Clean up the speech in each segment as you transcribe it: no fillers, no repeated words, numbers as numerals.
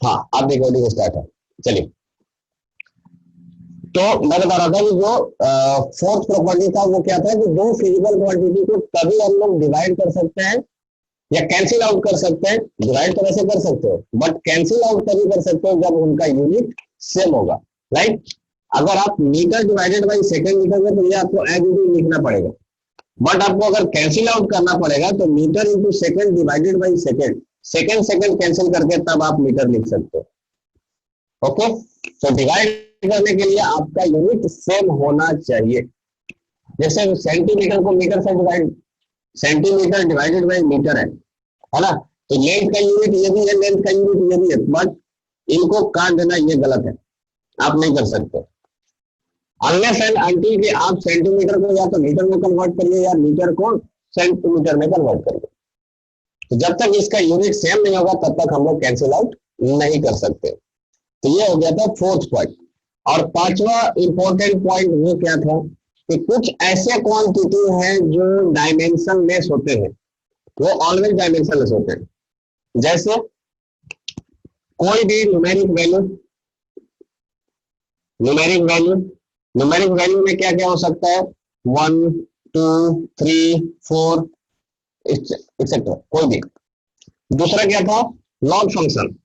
हाँ, अब recording start है। चलिए, तो मैं बता रहा था कि जो फोर्थ प्रॉपर्टी था वो क्या था कि दो फिजिकल क्वांटिटी को तभी हम लोग डिवाइड कर सकते हैं या कैंसिल आउट कर सकते हैं। डिवाइड तो वैसे कर सकते हो, बट कैंसिल आउट तभी कर सकते हो जब उनका यूनिट सेम होगा, राइट। अगर आप मीटर डिवाइडेड बाई सेकेंड लिखोगे तो ये आपको एज इट इज लिखना पड़ेगा, बट आपको अगर कैंसिल आउट करना पड़ेगा तो metre into second divided by second, second second cancel करके तब आप मीटर लिख सकते हो। ओके, तो डिवाइड करने के लिए आपका यूनिट सेम होना चाहिए। जैसे सेंटीमीटर को मीटर से divide, centimetre divided by metre है ना। तो लेंथ का यूनिट ये भी है, लेंथ का यूनिट ये भी है, बट इनको काट देना ये गलत है, आप नहीं कर सकते। अनलेस एंड अनटिल कि आप सेंटीमीटर को या तो मीटर में कन्वर्ट करिए या मीटर को सेंटीमीटर में कन्वर्ट करिए। तो जब तक इसका यूनिट सेम नहीं होगा तब तक हम लोग कैंसिल आउट नहीं कर सकते। तो ये हो गया था फोर्थ पॉइंट। और पांचवा इंपॉर्टेंट पॉइंट वो क्या था कि कुछ ऐसे क्वांटिटी हैं जो डायमेंशन लेस होते हैं, वो ऑलवेज डायमेंशन लेस होते हैं। जैसे कोई भी numeric value, numeric value, numeric value में क्या क्या हो सकता है, 1 2 3 4 एक्सेट्रा, कोई भी। दूसरा क्या था, log function.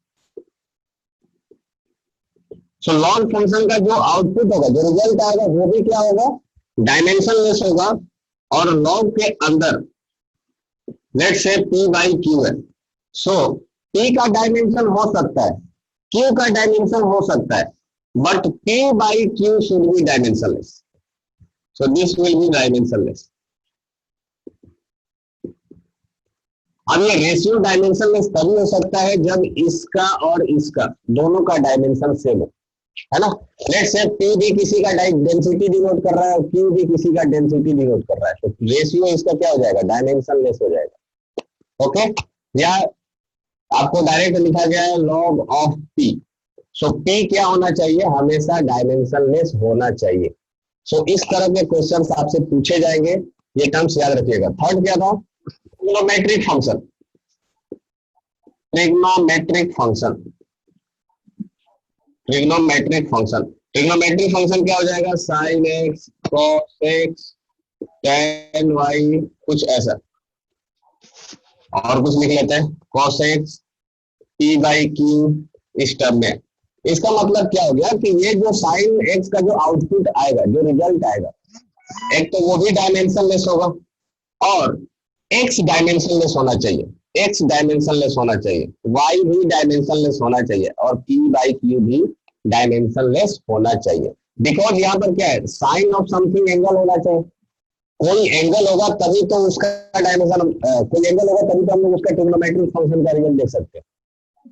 So log function का जो आउटपुट होगा, जो रिजल्ट आएगा वो भी क्या होगा, डायमेंशन लेस होगा। और लॉग के अंदर लेट से पी बाई क्यू है, सो पी का डायमेंशन हो सकता है, क्यू का डायमेंशन हो सकता है, but P by Q should be dimensionless, so this will be dimensionless. अब ये रेशियो डायमेंशनलेस तभी हो सकता है जब इसका और इसका दोनों का डायमेंशन सेम हो, है ना। लेट से पी भी किसी का डेंसिटी डिनोट कर रहा है और क्यू भी किसी का डेंसिटी डिनोट कर रहा है, तो रेशियो इसका क्या हो जाएगा, डायमेंशनलेस हो जाएगा। ओके, या आपको डायरेक्ट लिखा गया है log of P, so P क्या होना चाहिए, हमेशा डायमेंशनलेस होना चाहिए। सो इस तरह के क्वेश्चंस आपसे पूछे जाएंगे, ये टर्म्स याद रखिएगा। थर्ड क्या था, trigonometric function, trigonometric function, trigonometric function. Trigonometric function क्या हो जाएगा, sin X cos X tan Y, कुछ ऐसा। और कुछ लिख लेते हैं, cos x p by Q इस टर्म में। इसका मतलब क्या हो गया कि ये जो साइन x का जो आउटपुट आएगा, जो रिजल्ट आएगा, एक तो वो भी डायमेंशनलेस होगा और x डायमेंशनलेस होना चाहिए, x डायमेंशनलेस होना चाहिए, y भी डायमेंशनलेस होना चाहिए और p बाई क्यू भी डायमेंशनलेस होना चाहिए। बिकॉज यहाँ पर क्या है, साइन ऑफ समथिंग एंगल होना चाहिए, कोई एंगल होगा तभी तो उसका डायमेंशन, कोई एंगल होगा तभी तो हम लोग उसका ट्रिग्नोमेट्रिक फंक्शन का रिजल्ट देख सकते हैं।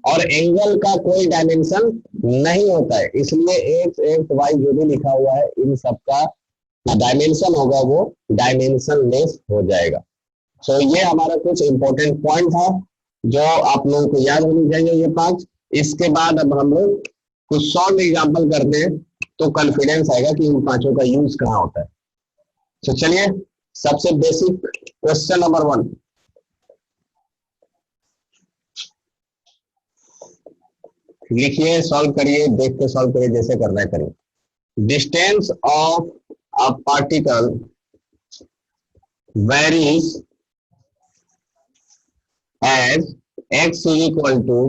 और एंगल का कोई डायमेंशन नहीं होता है, इसलिए एक्स एक्स वाई जो भी लिखा हुआ है इन सब का डायमेंशन होगा वो डायमेंशन लेस हो जाएगा। सो ये हमारा कुछ इंपॉर्टेंट पॉइंट था जो आप लोगों को याद होनी चाहिए, ये पांच। इसके बाद अब हम लोग कुछ शॉर्ट एग्जाम्पल करते हैं तो कॉन्फिडेंस आएगा कि इन पांचों का यूज कहाँ होता है। तो चलिए, सबसे बेसिक क्वेश्चन नंबर 1, लिखिए, सॉल्व करिए, देख के सॉल्व करिए, जैसे करना है करिए। Distance of a particle varies as x is equal to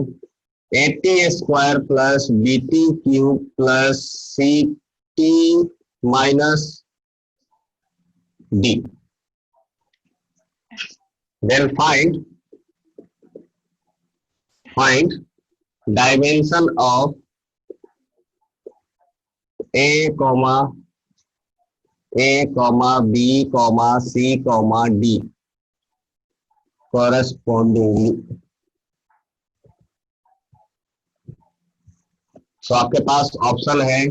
80 square plus B T cube plus C T minus D. Then find dimension of a comma b comma c comma d correspondingly। तो आपके पास option है,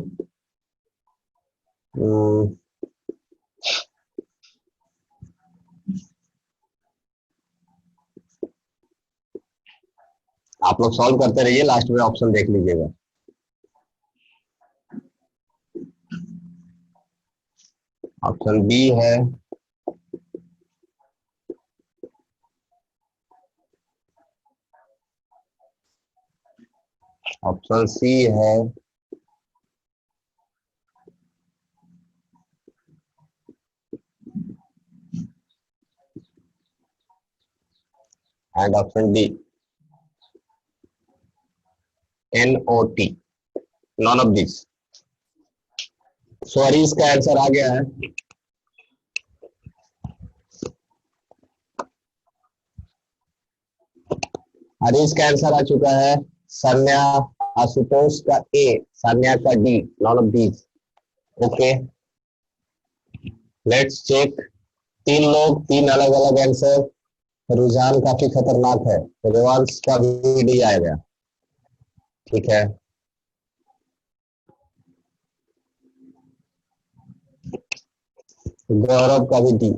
आप लोग solve करते रहिए, last में option देख लीजिएगा। ऑप्शन बी है, ऑप्शन सी है। And option D NOT, none of this. Sorry, इसका आंसर आ गया है। हरीश का आंसर आ चुका है। सान्या, आशुतोष का ए, सान्या का D, none of these. Okay, let's check. तीन लोग, तीन अलग अलग आंसर। रुझान काफी खतरनाक है। देवांश का भी डी आएगा। ठीक है, गौरव का भी डी।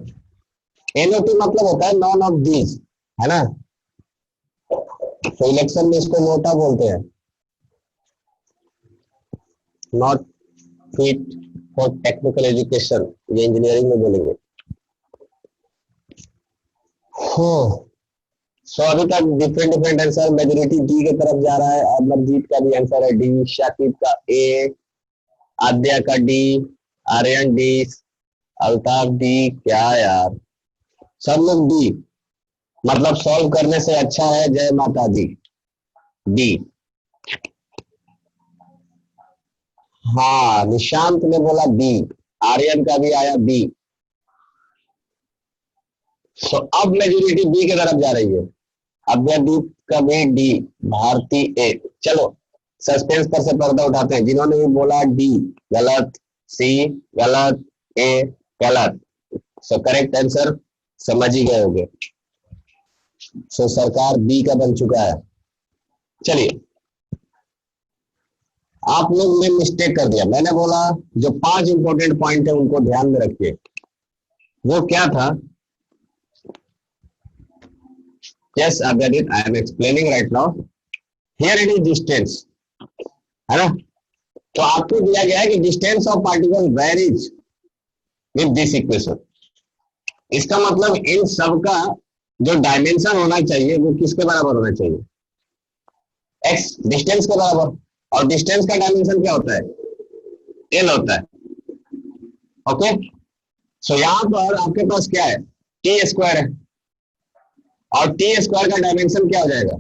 NOT मतलब होता है नॉन ऑफ दीज, है ना। तो इलेक्शन में इसको नोटा बोलते हैं, not fit for technical education, ये इंजीनियरिंग में बोलेंगे। हो, सो अभी तक different different answer, majority D की तरफ जा रहा है। अमरजीत का भी आंसर है डी, शाकिब का ए, आद्या का D, Aryan D, Altaf D. क्या यार, सब लोग डी, मतलब सॉल्व करने से अच्छा है। जय माता दी, डी। हाँ, निशांत ने बोला बी, आर्यन का भी आया बी। तो अब मेजोरिटी बी की तरफ जा रही है। अभ्यदीप का भी डी, भारती ए। चलो, सस्पेंस पर से पर्दा उठाते हैं। जिन्होंने भी बोला डी गलत, सी गलत, ए गलत। सो करेक्ट आंसर समझ ही गए होंगे। सो सरकार बी का बन चुका है। चलिए, आप लोग ने मिस्टेक कर दिया। मैंने बोला जो 5 इंपॉर्टेंट पॉइंट है उनको ध्यान में रखिए। वो क्या था? Yes Abhyadeep, I am explaining right now. Here it is distance, है ना। तो आपको दिया गया है कि distance of particle varies with this equation. इसका मतलब इन सब का जो डायमेंशन होना चाहिए वो किसके बराबर होना चाहिए? एक्स, डिस्टेंस के बराबर। और डिस्टेंस का डायमेंशन क्या होता है? एल होता है। ओके, सो यहां पर आपके पास क्या है? टी स्क्वायर है। और टी स्क्वायर का डायमेंशन क्या हो जाएगा?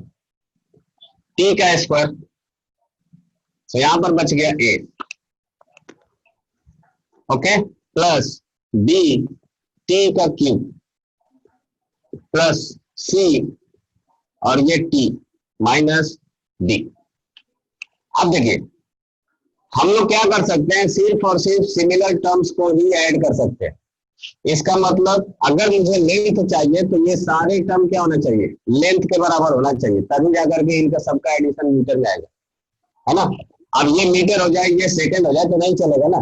टी का स्क्वायर। सो यहां पर बच गया ए। ओके, प्लस बी टी का क्यूब, प्लस सी और ये टी माइनस डी। अब देखिए, हम लोग क्या कर सकते हैं? सिर्फ और सिर्फ सिमिलर टर्म्स को ही ऐड कर सकते हैं। इसका मतलब अगर मुझे लेंथ चाहिए तो ये सारे टर्म क्या होना चाहिए? लेंथ के बराबर होना चाहिए, तभी जाकर के इनका सबका एडिशन मीटर में आएगा, है ना। अब ये मीटर हो जाए, ये सेकंड हो जाए तो नहीं चलेगा ना।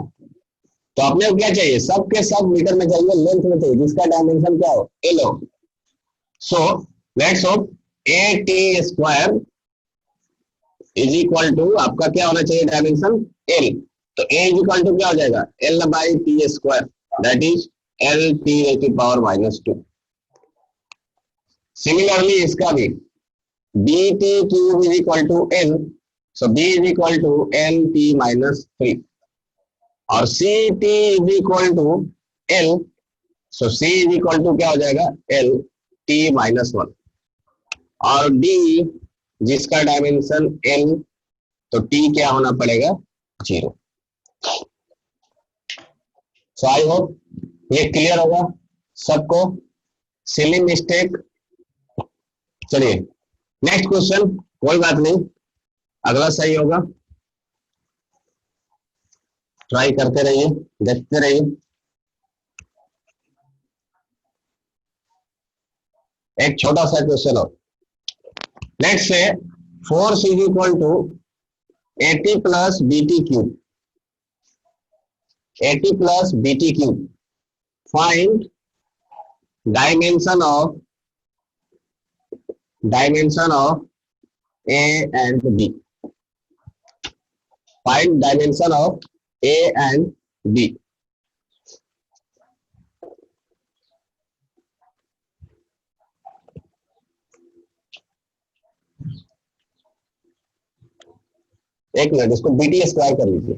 तो अपने को क्या चाहिए? सब के सब मीटर में चाहिए, लेंथ में चाहिए, जिसका डायमेंशन क्या हो? एल हो। So let's hope A T square is equal to आपका क्या होना चाहिए? Dimension L. तो ए इज इक्वल टू क्या हो जाएगा? L by T square, that is L T A की पावर -2। सिमिलरली इसका भी B T cube is equal to L, so B is equal to L T -3। और C T is equal to L, so C is equal to क्या हो जाएगा? L T -1। और D जिसका dimension L, तो T क्या होना पड़ेगा? 0। सो आई होप ये क्लियर होगा सबको। Silly mistake. चलिए नेक्स्ट क्वेश्चन, कोई बात नहीं, अगला सही होगा। ट्राई करते रहिए, देखते रहिए। एक छोटा सा क्वेश्चन हो। Let's say force is equal to 80 plus B T cube, 80 plus B T cube. Find dimension of A and B. Find dimension of A and B. एक मिनट, इसको BT स्क्वायर कर लीजिए,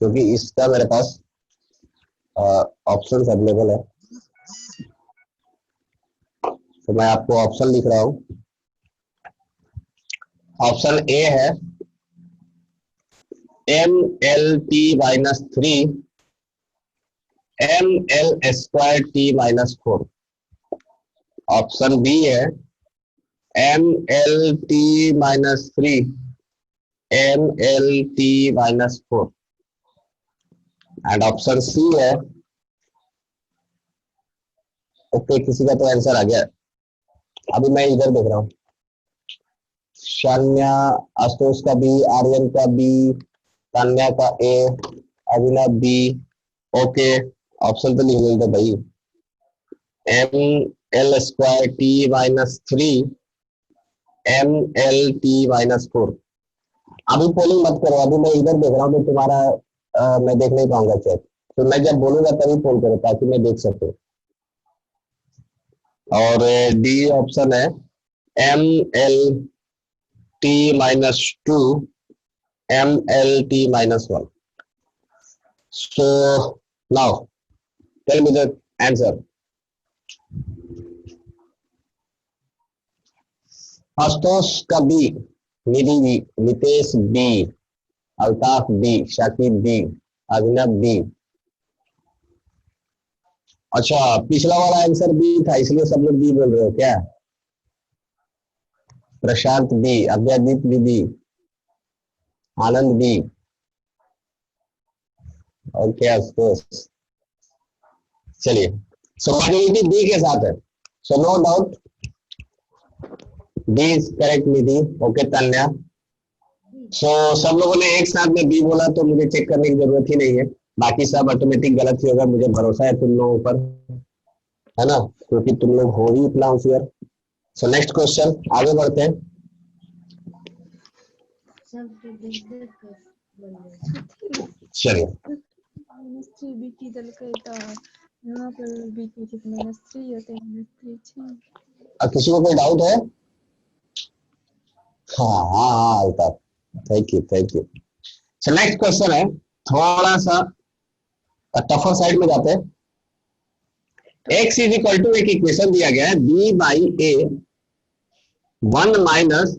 क्योंकि इसका मेरे पास ऑप्शन अवेलेबल है। तो मैं आपको ऑप्शन लिख रहा हूं। ऑप्शन ए है MLT-3 ML² T-4। Option B है MLT-3 MLT-4 and option C है, ओके किसी का तो आंसर आ गया। अभी मैं इधर देख रहा हूँ, शान्या, आशुतोष का बी, आर्यन का बी, तान्या का ए, अभिनव बी। ओके, ऑप्शन तो लिख दो भाई, ML²T-3 MLT-4। अभी पोलिंग मत करो, अभी मैं इधर देख रहा हूँ, तो तुम्हारा मैं देख नहीं पाऊंगा चेक। तो मैं जब बोलूंगा तभी पोल करो ताकि मैं देख सकूं। और डी ऑप्शन है MLT-2 MLT-1। So now tell me the answer. Ashutosh का B, Nidhi B, Nitesh B, Altaf B, Shakib B, Abhinav B. अच्छा, पिछला वाला आंसर बी था इसलिए सब लोग बी बोल रहे हो क्या? Prashant B, Abhyadeep B, Anand B. Okay Ashutosh, चलिए सो मेजोरिटी बी के साथ है, so no doubt B is correct Nidhi. Okay Tanya, so सब लोगों ने एक साथ में बी बोला तो मुझे चेक करने की जरूरत ही नहीं है, बाकी सब ऑटोमेटिक गलत ही होगा। मुझे भरोसा है तुम लोगों पर, है ना, क्योंकि तुम लोग हो ही इतना होशियार। सो नेक्स्ट क्वेश्चन, आगे बढ़ते हैं। चलिए किसी को कोई डाउट है? हाँ हाँ हाँ Altaf, thank you thank you. So next question है थोड़ा सा टफर साइड में जाते हैं। x इज इक्वल टू, एक इक्वेशन दिया गया है b by A 1 minus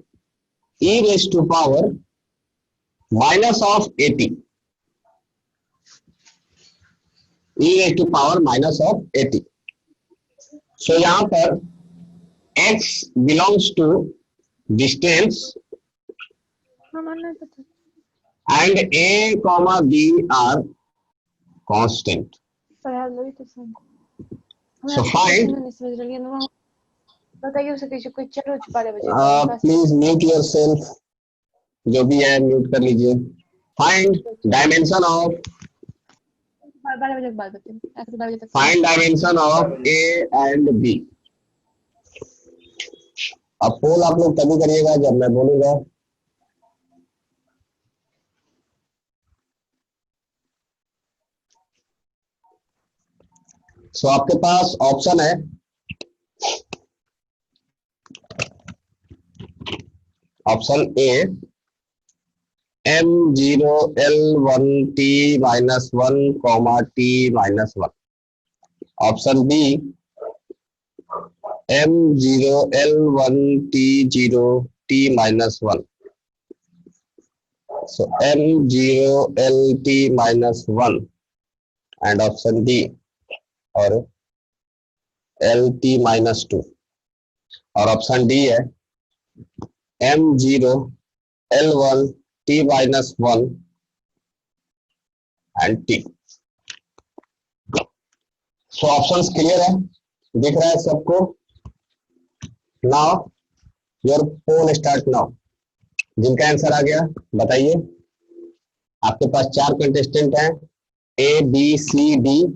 e raise to power minus of 80, e raise to power minus of 80। So यहां पर x belongs to distance and a comma b are constant. So find please mute yourself, जो भी है mute कर लीजिए। Find dimension of a and b। अब पोल आप लोग तभी करिएगा जब मैं बोलूंगा। सो आपके पास ऑप्शन है option A M0L1T-1, T-1। Option B M0L1T0, T-1। So M0LT-1 and option D और LT-2 और ऑप्शन डी है M0L1T-1 and T. So options clear है, दिख रहा है सबको? Now your poll start now. जिनका आंसर आ गया बताइए। आपके पास 4 कंटेस्टेंट हैं, A B C D।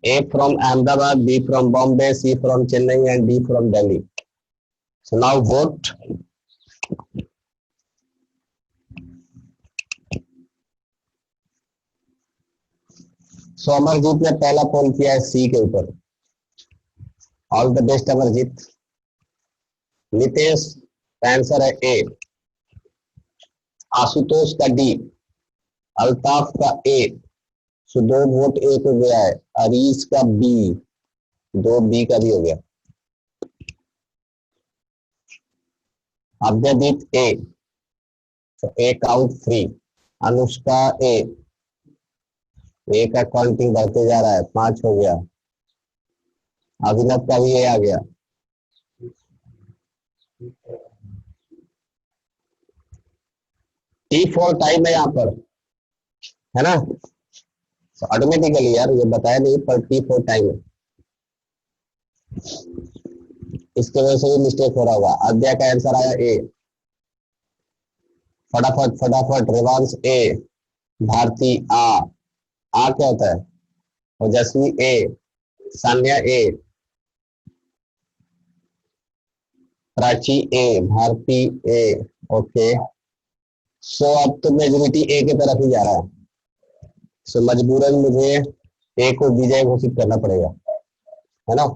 A from Ahmedabad, B from Bombay, C from Chennai and D from Delhi. So now vote. So Amarjeet ने पहला पोल किया है C के ऊपर। All the best Amarjeet. Nitesh answer है ए। आशुतोष का डी, अल्ताफ का ए, सो 2 वोट ए को गया है। अरीश का बी, 2 बी का भी हो गया। अभ्यदीप ए, तो ए काउंट 3। अनुष्का ए, ए का काउंटिंग बढ़ते जा रहा है, 5 हो गया। अभिनव का भी ए आ गया। T4 टाइम है यहाँ पर, है ना? ऑटोमेटिकली यार ये बताया नहीं, पर T4 टाइम है, इसके वजह से भी मिस्टेक हो रहा होगा। अध्याय का आंसर आया ए। फटाफट फटाफट, रेवांश ए, भारती आ क्या होता है? ओजस्वी ए, सान्या ए, प्राची ए, भारती ए। ओके, सो अब तो मेजोरिटी ए के तरफ ही जा रहा है। सो मजबूरन मुझे ए को विजय घोषित करना पड़ेगा, है ना?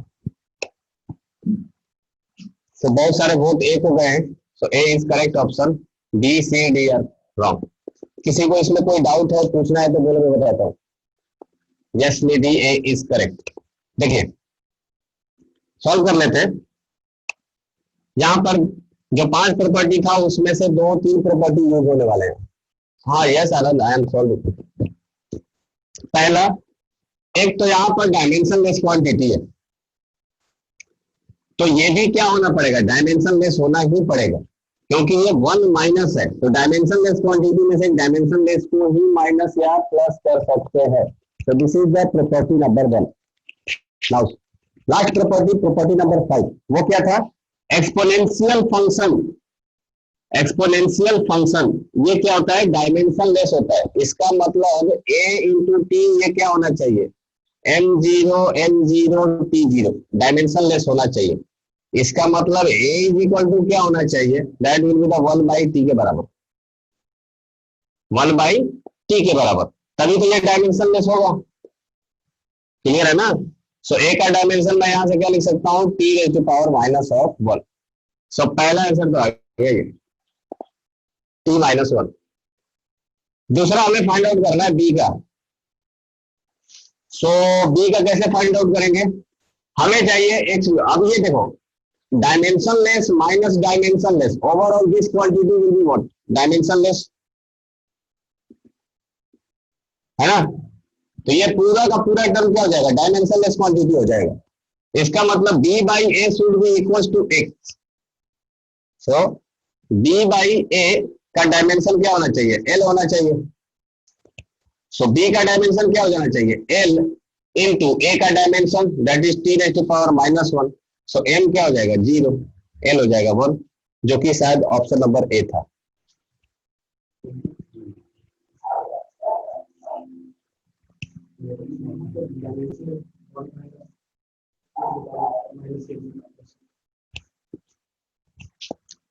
सो बहुत सारे वोट ए को गए हैं। So A is correct option, B C D are wrong. किसी को इसमें कोई डाउट है, पूछना है तो बोलो, मैं बताता हूँ। Yes D A is correct. देखिए सॉल्व कर लेते हैं। यहाँ पर जो 5 प्रॉपर्टी था उसमें से 2-3 प्रॉपर्टी यूज होने वाले हैं। हाँ yes Anand, I am solve. पहला, एक तो यहाँ पर डायमेंशनलेस क्वांटिटी है, तो ये भी क्या होना पड़ेगा? डायमेंशनलेस होना ही पड़ेगा, क्योंकि ये 1 माइनस है। तो डायमेंशनलेस क्वांटिटी में से डायमेंशनलेस को ही माइनस या प्लस कर सकते हैं। तो this is the property number 1। Now last property number 5, वो क्या था? Exponential function. एक्सपोनेंशियल फंक्शन ये क्या होता है? डायमेंशनलेस होता है। इसका मतलब a इंटू टी ये क्या होना चाहिए? m0 n0 t0, डायमेंशनलेस होना चाहिए। इसका मतलब a इज इक्वल टू क्या होना चाहिए? That will be the 1/t के बराबर, 1/t के बराबर, तभी तो ये डायमेंशनलेस होगा। क्लियर है ना? सो a का डायमेंशन मैं यहां से क्या लिख सकता हूँ? t⁻⁻1। सो पहला आंसर तो आ गया ये t-1। दूसरा हमें फाइंड आउट करना है b का। सो b का कैसे फाइंड आउट करेंगे? हमें चाहिए x। अब ये देखो, dimensionless minus dimensionless, overall this quantity will be what? Dimensionless, है ना? तो ये पूरा का पूरा टर्म क्या हो जाएगा? डायमेंशनलेस क्वांटिटी हो जाएगा। इसका मतलब b by a should be equal to x। So b by a का डायमेंशन क्या होना चाहिए? l होना चाहिए। सो b का डायमेंशन क्या हो जाना चाहिए? l इंटू a का dimension that is t⁻⁻1। So m क्या हो जाएगा? 0, l हो जाएगा 1, जो कि शायद ऑप्शन नंबर ए था।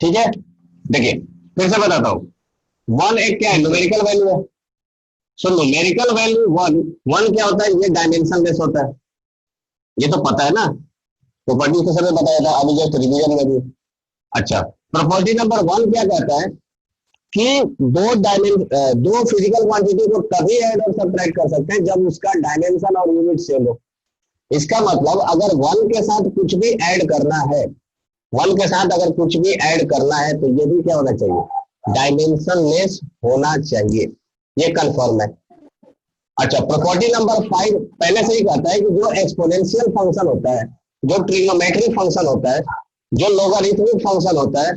ठीक है, देखिए फिर से बताता हूं। 1 एक क्या है? न्यूमेरिकल वैल्यू है। सो न्यूमेरिकल वैल्यू 1 क्या होता है? ये डायमेंशनलेस होता है, ये तो पता है ना, प्रॉपर्टी के समय बताया था, अभी जस्ट रिवीजन में भी। अच्छा, प्रॉपर्टी नंबर 1 क्या कहता है कि दो फिजिकल क्वांटिटी को तभी ऐड और सब्ट्रैक्ट कर सकते हैं जब उसका डायमेंशन और यूनिट सेम हो। इसका मतलब अगर 1 के साथ कुछ भी ऐड करना है, 1 के साथ अगर कुछ भी ऐड करना है तो ये भी क्या होना चाहिए? डायमेंशनलेस होना चाहिए। ये कंफर्म है। अच्छा, प्रॉपर्टी नंबर 5 पहले से ही कहता है कि जो एक्सपोनेंशियल फंक्शन होता है, जो ट्रिग्नोमेट्रिक फंक्शन होता है, जो लोगारिथमिक फंक्शन होता है,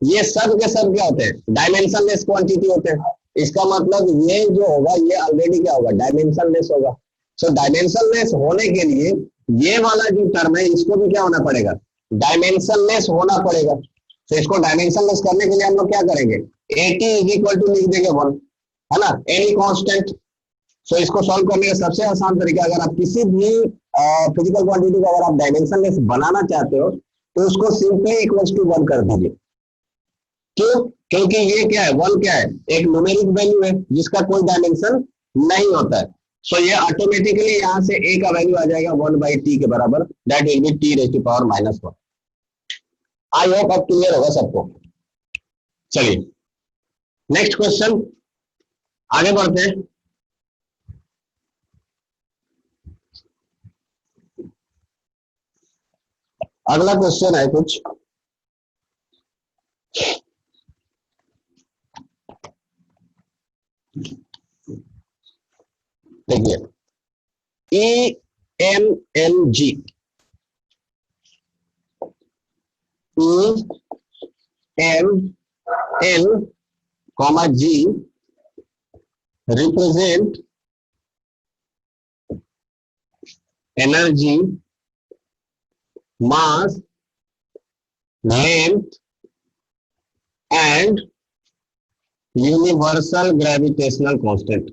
ये सब के सब क्या होते हैं? डायमेंशनलेस क्वांटिटी होते हैं। इसका मतलब ये जो होगा ये ऑलरेडी क्या होगा? डायमेंशनलेस होगा। सो डायमेंशनलेस होने के लिए ये वाला जो टर्म है इसको भी क्या होना पड़ेगा? डायमेंशनलेस होना पड़ेगा। तो इसको डायमेंशनलेस करने के लिए हम लोग क्या करेंगे? AT इज इक्वल टू लिख देंगे 1, है ना, एनी कांस्टेंट। सो इसको सॉल्व करने का सबसे आसान तरीका, अगर आप किसी भी फिजिकल क्वांटिटी को अगर आप डायमेंशनलेस बनाना चाहते हो तो उसको सिंपली इक्वल टू 1 कर दीजिए। क्यों? क्योंकि ये क्या है? 1 क्या है? एक न्यूमेरिक वैल्यू है जिसका कोई डायमेंशन नहीं होता है। सो ये ऑटोमेटिकली यहां से a का वैल्यू आ जाएगा 1/t के बराबर, that will be t⁻⁻1। I hope अब क्लियर होगा सबको। चलिए नेक्स्ट क्वेश्चन, आगे बढ़ते हैं। अगला क्वेश्चन है कुछ, देखिए, EMLG, EML, G represent energy, mass, length and universal gravitational constant.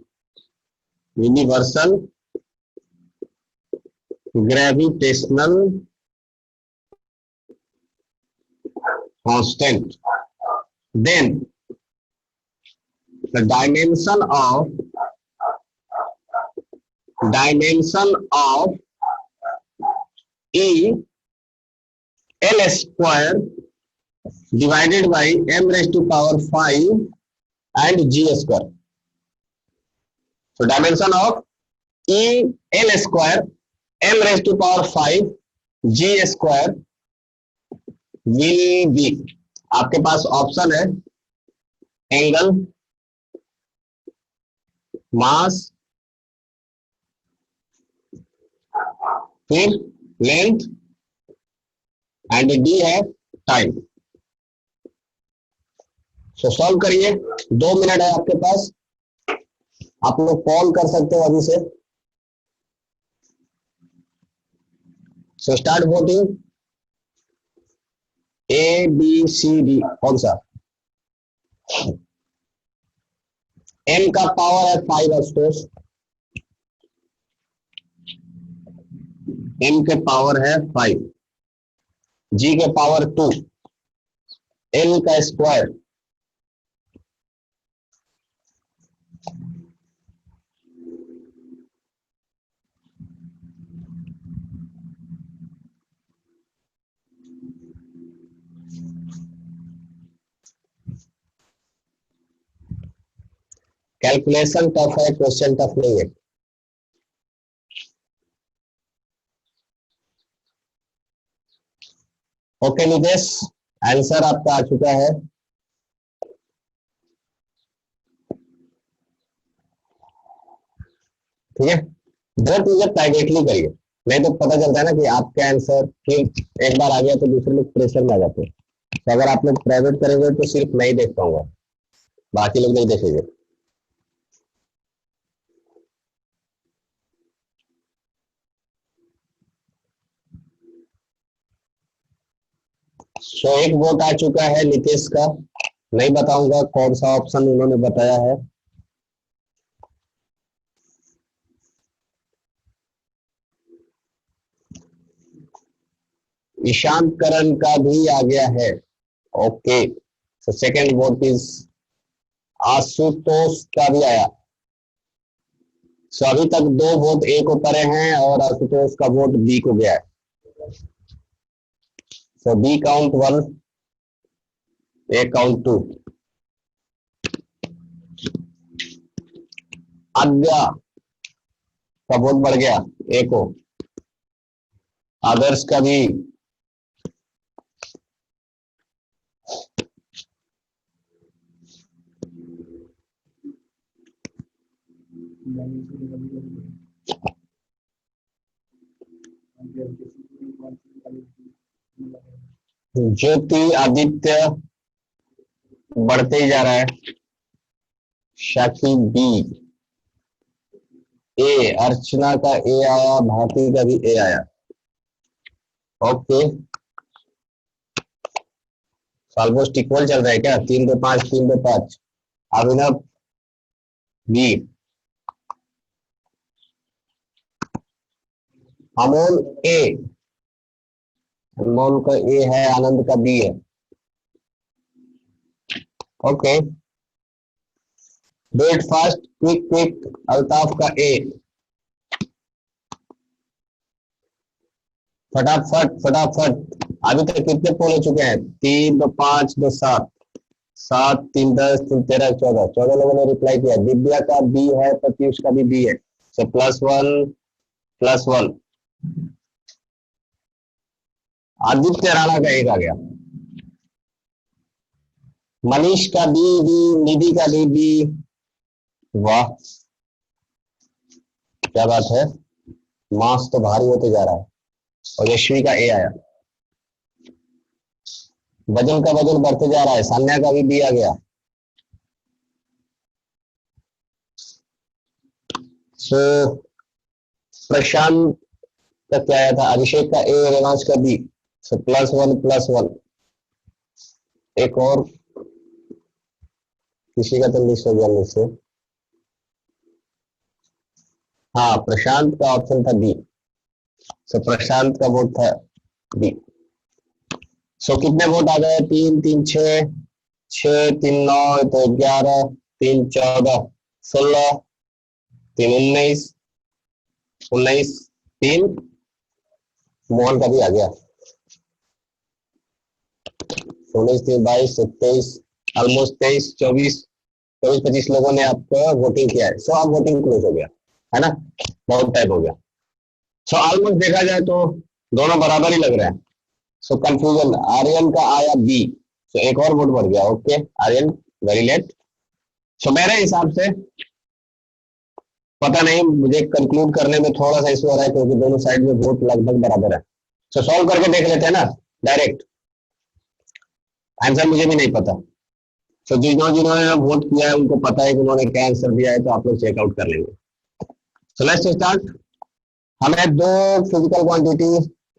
Universal gravitational constant. Then the dimension of E L square divided by m raised to power 5 and g square. So dimension of E L square m raised to power 5 g square will be, आपके पास option है angle, मास, फिर length and D है time. सो solve करिए, 2 minute है आपके पास, आप लोग कॉल कर सकते हो अभी से। So start voting, A B C D, कौन सा? एम का पावर है 5 ऑफकोर्स, एम के पावर है 5, जी के पावर 2, एल का स्क्वायर, कैलकुलेशन टफ है, क्वेश्चन टफ नहीं है। ओके नितेश, आंसर आपका आ चुका है। ठीक है, जरूरत मुझे प्राइवेटली करिए, नहीं तो पता चलता है ना कि आपका आंसर फिर एक बार आ गया तो दूसरे लोग प्रेशर में आ जाते हैं। तो अगर आप लोग प्राइवेट करेंगे तो सिर्फ मैं ही देख पाऊंगा, बाकी लोग नहीं देखेंगे। सो एक वोट आ चुका है नितेश का, नहीं बताऊंगा कौन सा ऑप्शन उन्होंने बताया है। ईशांत करण का भी आ गया है। Okay, so second vote is Ashutosh का भी आया। सो अभी तक 2 वोट ए को पड़े हैं और आशुतोष का वोट बी को गया है। सो बी काउंट 1, ए काउंट 2। आज्ञा का वोट बढ़ गया ए को, आदर्श का भी, ज्योति आदित्य बढ़ते ही जा रहा है, शाकी बी, ए, अर्चना का ए आया, भारती का भी ए आया। ओके, ऑलमोस्ट इक्वल चल रहा है क्या? 3-2-5, 3-2-5। अभिनव बी, अमोल ए, अनमोल का ए है, आनंद का बी है। Okay, do it fast, quick quick. Altaf का ए, फटाफट फटाफट। अभी तक कितने पोल हो चुके हैं? 3-2-5-2-7, 7 3 10 3 13 14 14 लोगों ने रिप्लाई किया। दिव्या का बी है, प्रत्युष का भी बी है। सो +1 आदित्य राणा का एक आ गया। मनीष का बी बी, निधि का भी बी। वाह क्या बात है, मास तो भारी होते जा रहा है। और यशवी का ए आया। वजन का वजन बढ़ते जा रहा है। सान्या का भी बी आ गया। सो प्रशांत का क्या आया था, अभिषेक का ए, रेवांश का बी। सो +1 एक और किसी का तो मिस हो गया मुझसे। हाँ प्रशांत का ऑप्शन था बी। सो प्रशांत का वोट था बी। सो कितने वोट आ गए, 3 3 6 6 3 9 तो 11 3 14 16 3 19 19 3 मोहन का भी आ गया। 19 3 22 27 ऑलमोस्ट 23 24 25 लोगों ने आपका वोटिंग किया है। सो आप वोटिंग क्लोज हो गया है ना, बहुत टाइम हो गया। सो ऑलमोस्ट देखा जाए तो दोनों बराबर ही लग रहे हैं। सो कंफ्यूजन, आर्यन का आया बी। सो एक और वोट बढ़ गया। Okay Aryan, very late. So मेरे हिसाब से पता नहीं, मुझे कंक्लूड करने में थोड़ा सा इशू हो रहा है क्योंकि दोनों साइड में वोट लगभग बराबर है। सो सॉल्व करके देख लेते हैं ना डायरेक्ट। आंसर मुझे भी नहीं पता। सो जिन्होंने वोट किया है उनको पता है कि उन्होंने क्या आंसर दिया है, तो आप लोग चेकआउट कर लेंगे। So let's start. हमें दो physical quantity,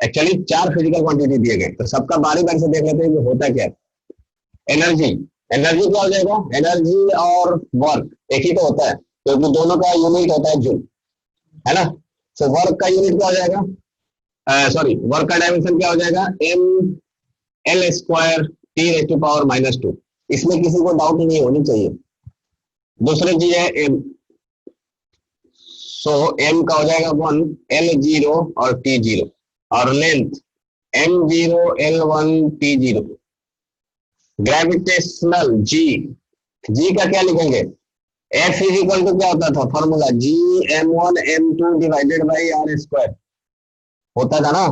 actually 4 physical quantity दिए गए, तो सबका बारी बारी से देख लेते हैं कि होता क्या है। एनर्जी, एनर्जी क्या हो जाएगा, एनर्जी और वर्क एक ही तो होता है क्योंकि दोनों का यूनिट होता है जूल, है ना। सो वर्क का यूनिट क्या हो जाएगा, सॉरी वर्क का डायमेंशन क्या हो जाएगा, ml² T⁻²। इसमें किसी को डाउट नहीं होनी चाहिए। दूसरी चीज है m। सो m का हो जाएगा 1, L0 और T0, और length m0 L1 T0। Gravitational g का क्या लिखेंगे, F इज इक्वल टू क्या होता था formula, G m1 m2 divided by r² होता था ना।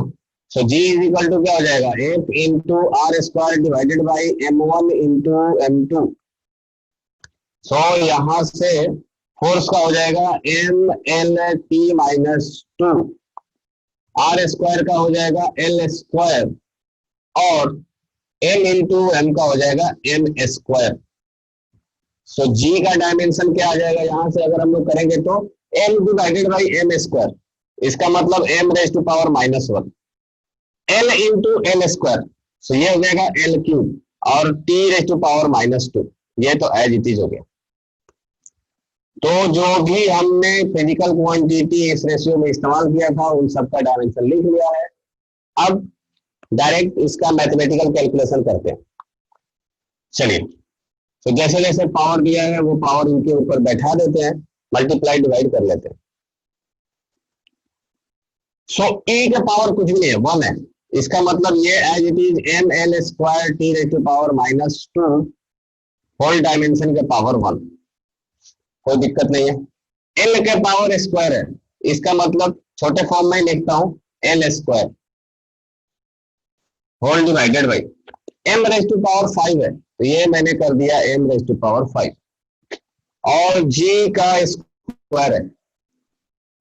सो G इज इक्वल टू क्या हो जाएगा, F into r² divided by m1 into m2। सो यहां से फोर्स का हो जाएगा mLT-2, r² का हो जाएगा L², और m इंटू m का हो जाएगा m²। सो G का डायमेंशन क्या आ जाएगा, यहां से अगर हम लोग करेंगे तो m डिवाइडेड बाई m², इसका मतलब m⁻⁻1 l इंटू l²। सो ये हो जाएगा l³ और T⁻², ये तो एज इट इज हो गया। तो जो भी हमने फिजिकल क्वांटिटी इस रेशियो में इस्तेमाल किया था उन सबका डायमेंशन लिख लिया है। अब डायरेक्ट इसका मैथमेटिकल कैलकुलेशन करते हैं। चलिए, तो जैसे जैसे पावर दिया है वो पावर इनके ऊपर बैठा देते हैं, मल्टीप्लाई डिवाइड कर लेते हैं। सो e का पावर कुछ भी नहीं है, 1 है। इसका मतलब ये as it is ml² T⁻², whole dimension के पावर 1, कोई दिक्कत नहीं है। l के पावर स्क्वायर है, इसका मतलब छोटे फॉर्म में लिखता हूं l² whole divided by m⁻⁵ है, तो ये मैंने कर दिया m⁻⁵, और g का स्क्वायर है,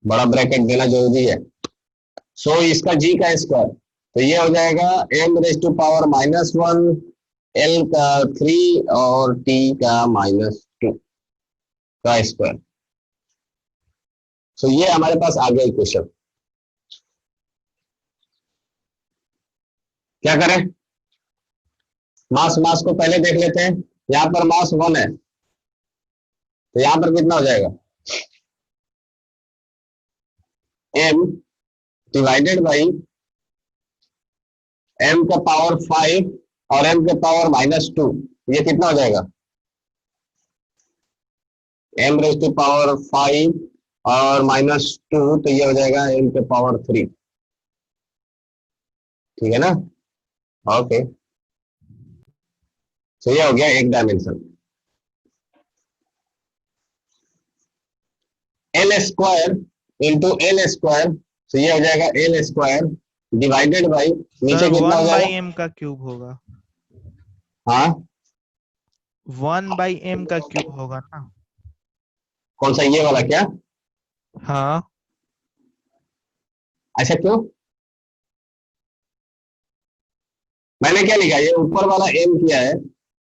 बड़ा ब्रैकेट देना जरूरी है। सो इसका g का स्क्वायर, तो ये हो जाएगा m⁻⁻1, l का 3 और t का -2 का स्क्वायर। सो ये हमारे पास आ गया इक्वेशन। क्या करें, मास को पहले देख लेते हैं। यहां पर मास 1 है, तो यहां पर कितना हो जाएगा, m डिवाइडेड बाई m का पावर 5 और m के पावर -2, ये कितना हो जाएगा, m⁻⁵ और -2, तो ये हो जाएगा m के पावर 3। ठीक है ना, ओके। तो ये हो गया एक dimension. L square into L square, तो ये हो जाएगा L square divided by, sir नीचे कितना हो 1 बाई जाएगा? एम का क्यूब होगा। हाँ 1 बाई एम का क्यूब होगा ना। कौन सा, ये वाला क्या? हाँ ऐसा क्यों? मैंने क्या लिखा है, ये ऊपर वाला एम किया है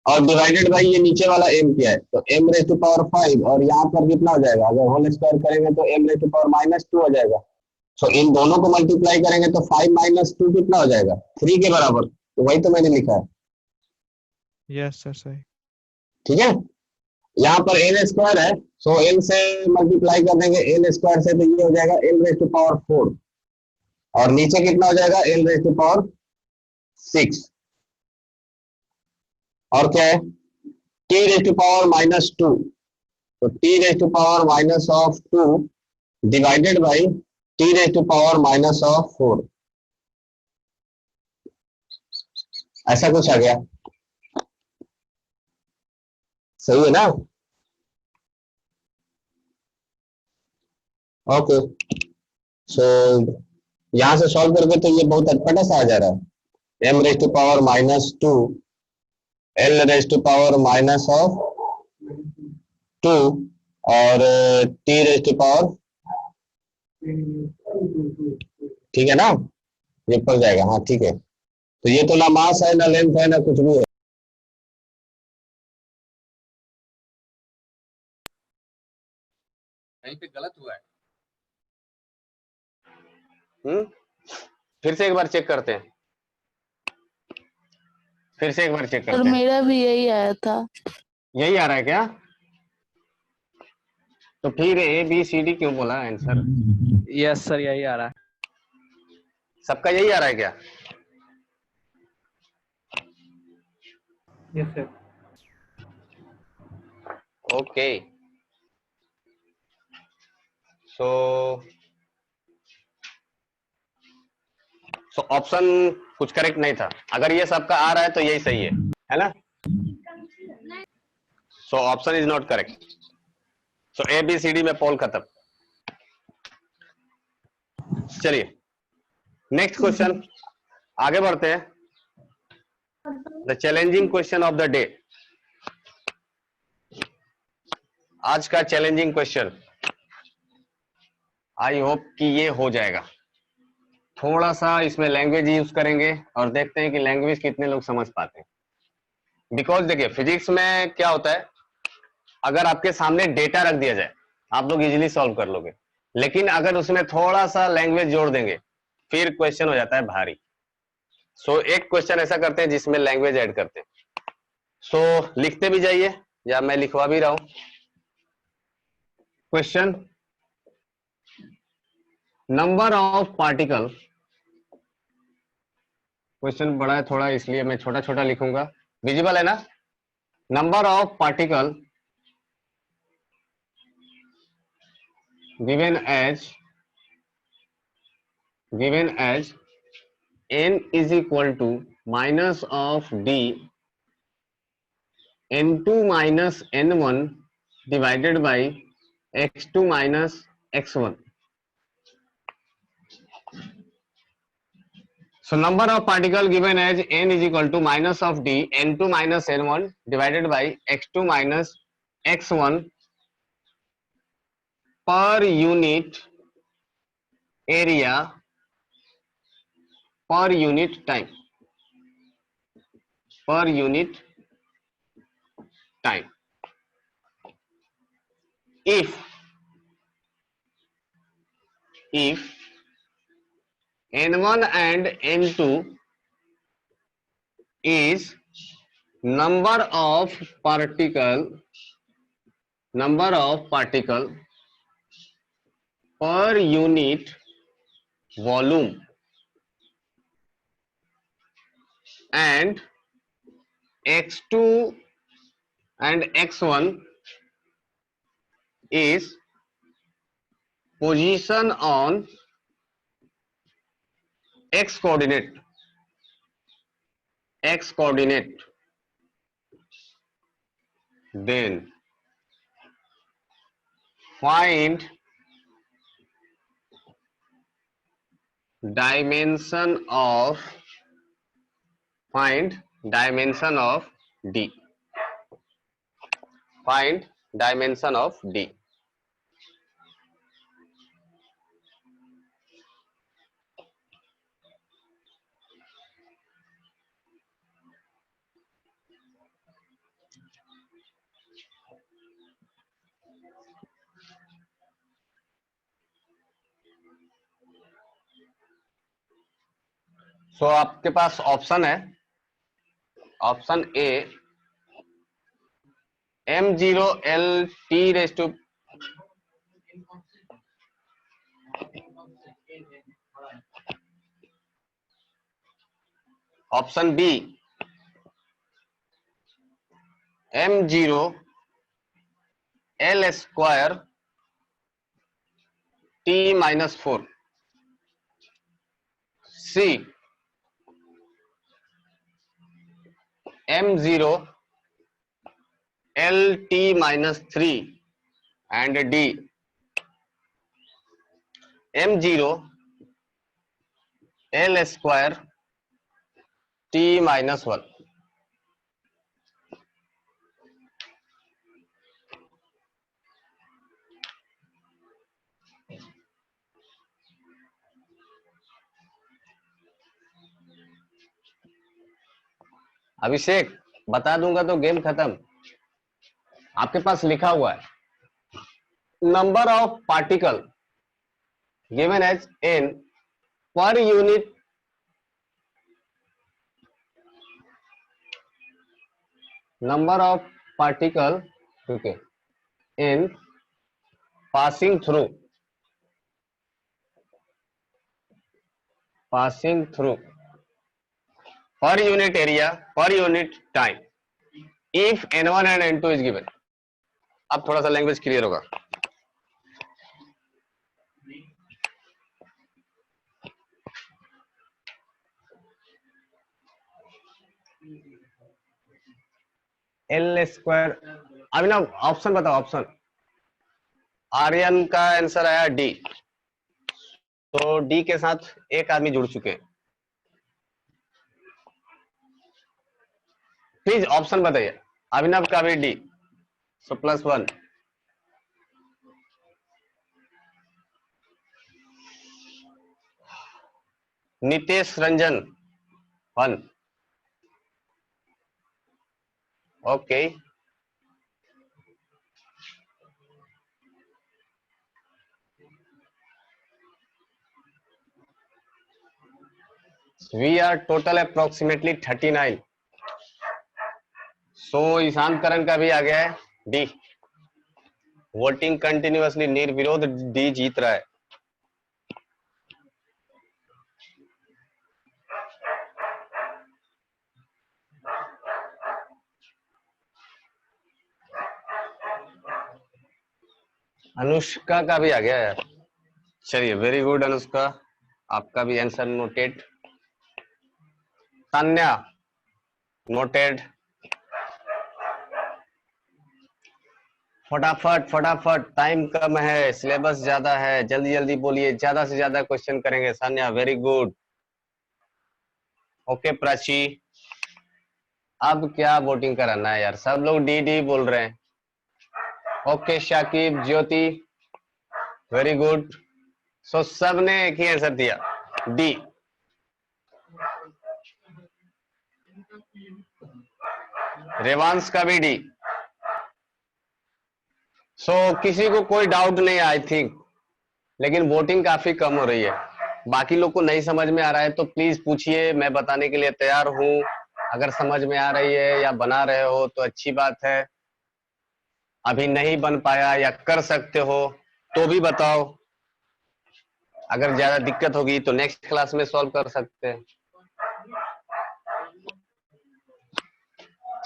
और डिवाइडेड बाई ये नीचे वाला एम किया है, तो एम रेज टू पावर 5, और यहाँ पर कितना हो जाएगा, अगर होल स्क्वायर करेंगे तो एम रेज टू पावर -2 हो जाएगा। तो इन दोनों को मल्टीप्लाई करेंगे तो 5 - 2 कितना हो जाएगा, 3 के बराबर, तो वही तो मैंने लिखा है। यस सर सही। ठीक है, यहाँ पर एन स्क्वायर है, सो एन से मल्टीप्लाई कर देंगे एन स्क्वायर से, तो ये हो जाएगा एन रेज टू पावर 4, और नीचे कितना हो जाएगा, एन रेज टू पावर 6, और क्या है, टी रेज टू पावर -2, तो T raise to power -2 divided by T raise to power -4, ऐसा कुछ आ गया, सही है ना? ओके, सो यहां से सॉल्व करके तो ये बहुत अटपटा सा आ जा रहा है, M raise to power -2 L raise to power -2 और टी रेज टू पावर, ठीक है ना, ये पड़ जाएगा, हाँ ठीक है। तो ये तो ना मास है ना लेंथ है ना कुछ भी है। कहीं पे गलत हुआ है। फिर से एक बार चेक करते हैं, फिर से एक बार चेक सर करते हैं। मेरा भी यही आया था। यही आ रहा है क्या? तो फिर ए बी सी डी क्यों बोला आंसर? यस सर यही आ रहा है। सबका यही आ रहा है क्या? Yes sir. Okay, so option कुछ करेक्ट नहीं था, अगर ये सबका आ रहा है तो यही सही है ना? So option is not correct, so A B C D में पोल खत्म। चलिए नेक्स्ट क्वेश्चन, आगे बढ़ते हैं। The challenging question of the day, आज का चैलेंजिंग क्वेश्चन, आई होप कि ये हो जाएगा। थोड़ा सा इसमें लैंग्वेज यूज करेंगे और देखते हैं कि लैंग्वेज कितने लोग समझ पाते हैं। बिकॉज देखिए फिजिक्स में क्या होता है, अगर आपके सामने डेटा रख दिया जाए आप लोग इजीली सॉल्व कर लोगे, लेकिन अगर उसमें थोड़ा सा लैंग्वेज जोड़ देंगे फिर क्वेश्चन हो जाता है भारी। सो एक क्वेश्चन ऐसा करते हैं जिसमें लैंग्वेज ऐड करते हैं। सो लिखते भी जाइए या मैं लिखवा भी रहा हूं। Question, number of particle, question बड़ा है थोड़ा इसलिए मैं छोटा छोटा लिखूंगा, विजिबल है ना? Number of particle given as n is equal to minus of d n2 minus n1 divided by x2 minus x1. So number of particle given as n is equal to minus of d n2 minus n1 divided by x2 minus x1 per unit area per unit time, per unit time. If n1 and n2 is number of particle per unit volume and x2 and x1 is position on x coordinate then find dimension of D. Find dimension of D. So आपके पास option है, option A m0l_t, option B m0l² t-4, C m0lt-3 and D m0l² t-1। Abhishek बता दूंगा तो game खत्म। आपके पास लिखा हुआ है number of particle given as n per unit number of particle, okay, in passing through per unit area per unit time if n1 and n2 is given। अब थोड़ा सा लैंग्वेज क्लियर होगा। l², अभी ना ऑप्शन बताओ, option Aryan का answer आया D, तो डी के साथ एक आदमी जुड़ चुके हैं। प्लीज ऑप्शन बताइए। अभिनव का भी D, so +1। Nitesh Ranjan 1, okay. We are total approximately 39। सो ईशान करण का भी आ गया है डी। वोटिंग कंटिन्यूअसली निर्विरोध डी जीत रहा है। अनुष्का का भी आ गया है। चलिए, वेरी गुड अनुष्का, आपका भी आंसर नोटेड। तान्या नोटेड। फटाफट फटाफट, टाइम कम है, सिलेबस ज्यादा है, जल्दी जल्दी बोलिए, ज्यादा से ज्यादा क्वेश्चन करेंगे। Sanya very good, okay. Prachi, अब क्या वोटिंग कराना है यार, सब लोग डी डी बोल रहे हैं। ओके शाकिब, ज्योति वेरी गुड। सो सबने एक ही आंसर दिया डी। रेवांश का भी डी। सो किसी को कोई डाउट नहीं है आई थिंक, लेकिन वोटिंग काफी कम हो रही है। बाकी लोग को नहीं समझ में आ रहा है तो प्लीज पूछिए, मैं बताने के लिए तैयार हूं। अगर समझ में आ रही है या बना रहे हो तो अच्छी बात है, अभी नहीं बन पाया या कर सकते हो तो भी बताओ। अगर ज्यादा दिक्कत होगी तो नेक्स्ट क्लास में सॉल्व कर सकते हैं।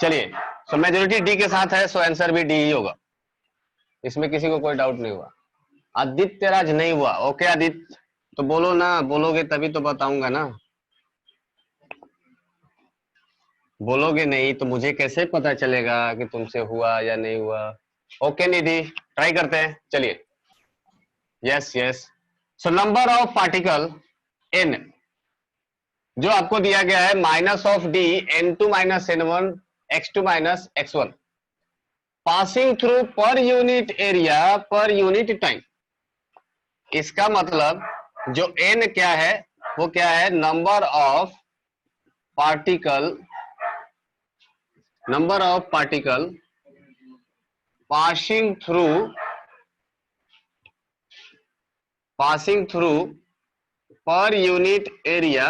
चलिए, सो मेजोरिटी डी के साथ है, सो आंसर भी डी ही होगा, इसमें किसी को कोई डाउट नहीं हुआ। आदित्य राज नहीं हुआ, ओके आदित्य, तो बोलो ना, बोलोगे तभी तो बताऊंगा ना। बोलोगे नहीं तो मुझे कैसे पता चलेगा कि तुमसे हुआ या नहीं हुआ। ओके निधि, ट्राई करते हैं, चलिए। Yes yes. So number of particle n, जो आपको दिया गया है -d n2 - n1 x2 - x1, passing through पर यूनिट एरिया पर यूनिट टाइम। इसका मतलब जो n क्या है, वो क्या है, number of particle passing through पर यूनिट एरिया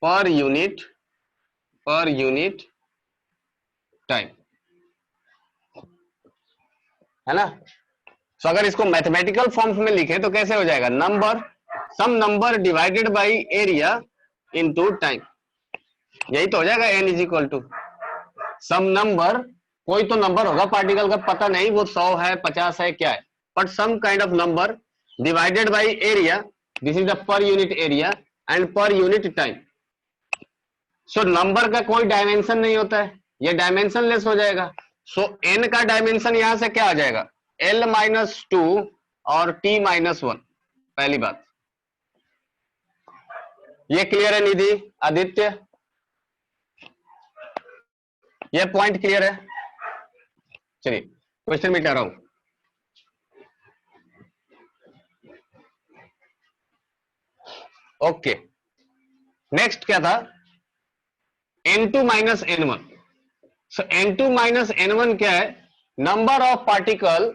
पर यूनिट टाइम, है ना। तो अगर इसको मैथमेटिकल फॉर्म्स में लिखें तो कैसे हो जाएगा, some number divided by area into time. यही तो हो जाएगा n is equal to some number, कोई तो नंबर होगा पार्टिकल का, पता नहीं वो 100 है 50 है क्या है, but some kind of number divided by area, this is the per unit area and per unit time. So number का कोई डायमेंशन नहीं होता है, ये डायमेंशनलेस हो जाएगा। सो n का डायमेंशन यहां से क्या आ जाएगा, l-2 और t-1। पहली बात ये क्लियर है निधि, आदित्य, ये पॉइंट क्लियर है। चलिए क्वेश्चन मिटा रहा हूं। ओके, नेक्स्ट क्या था, n2 - n1। सो n2 - n1 क्या है, नंबर ऑफ पार्टिकल।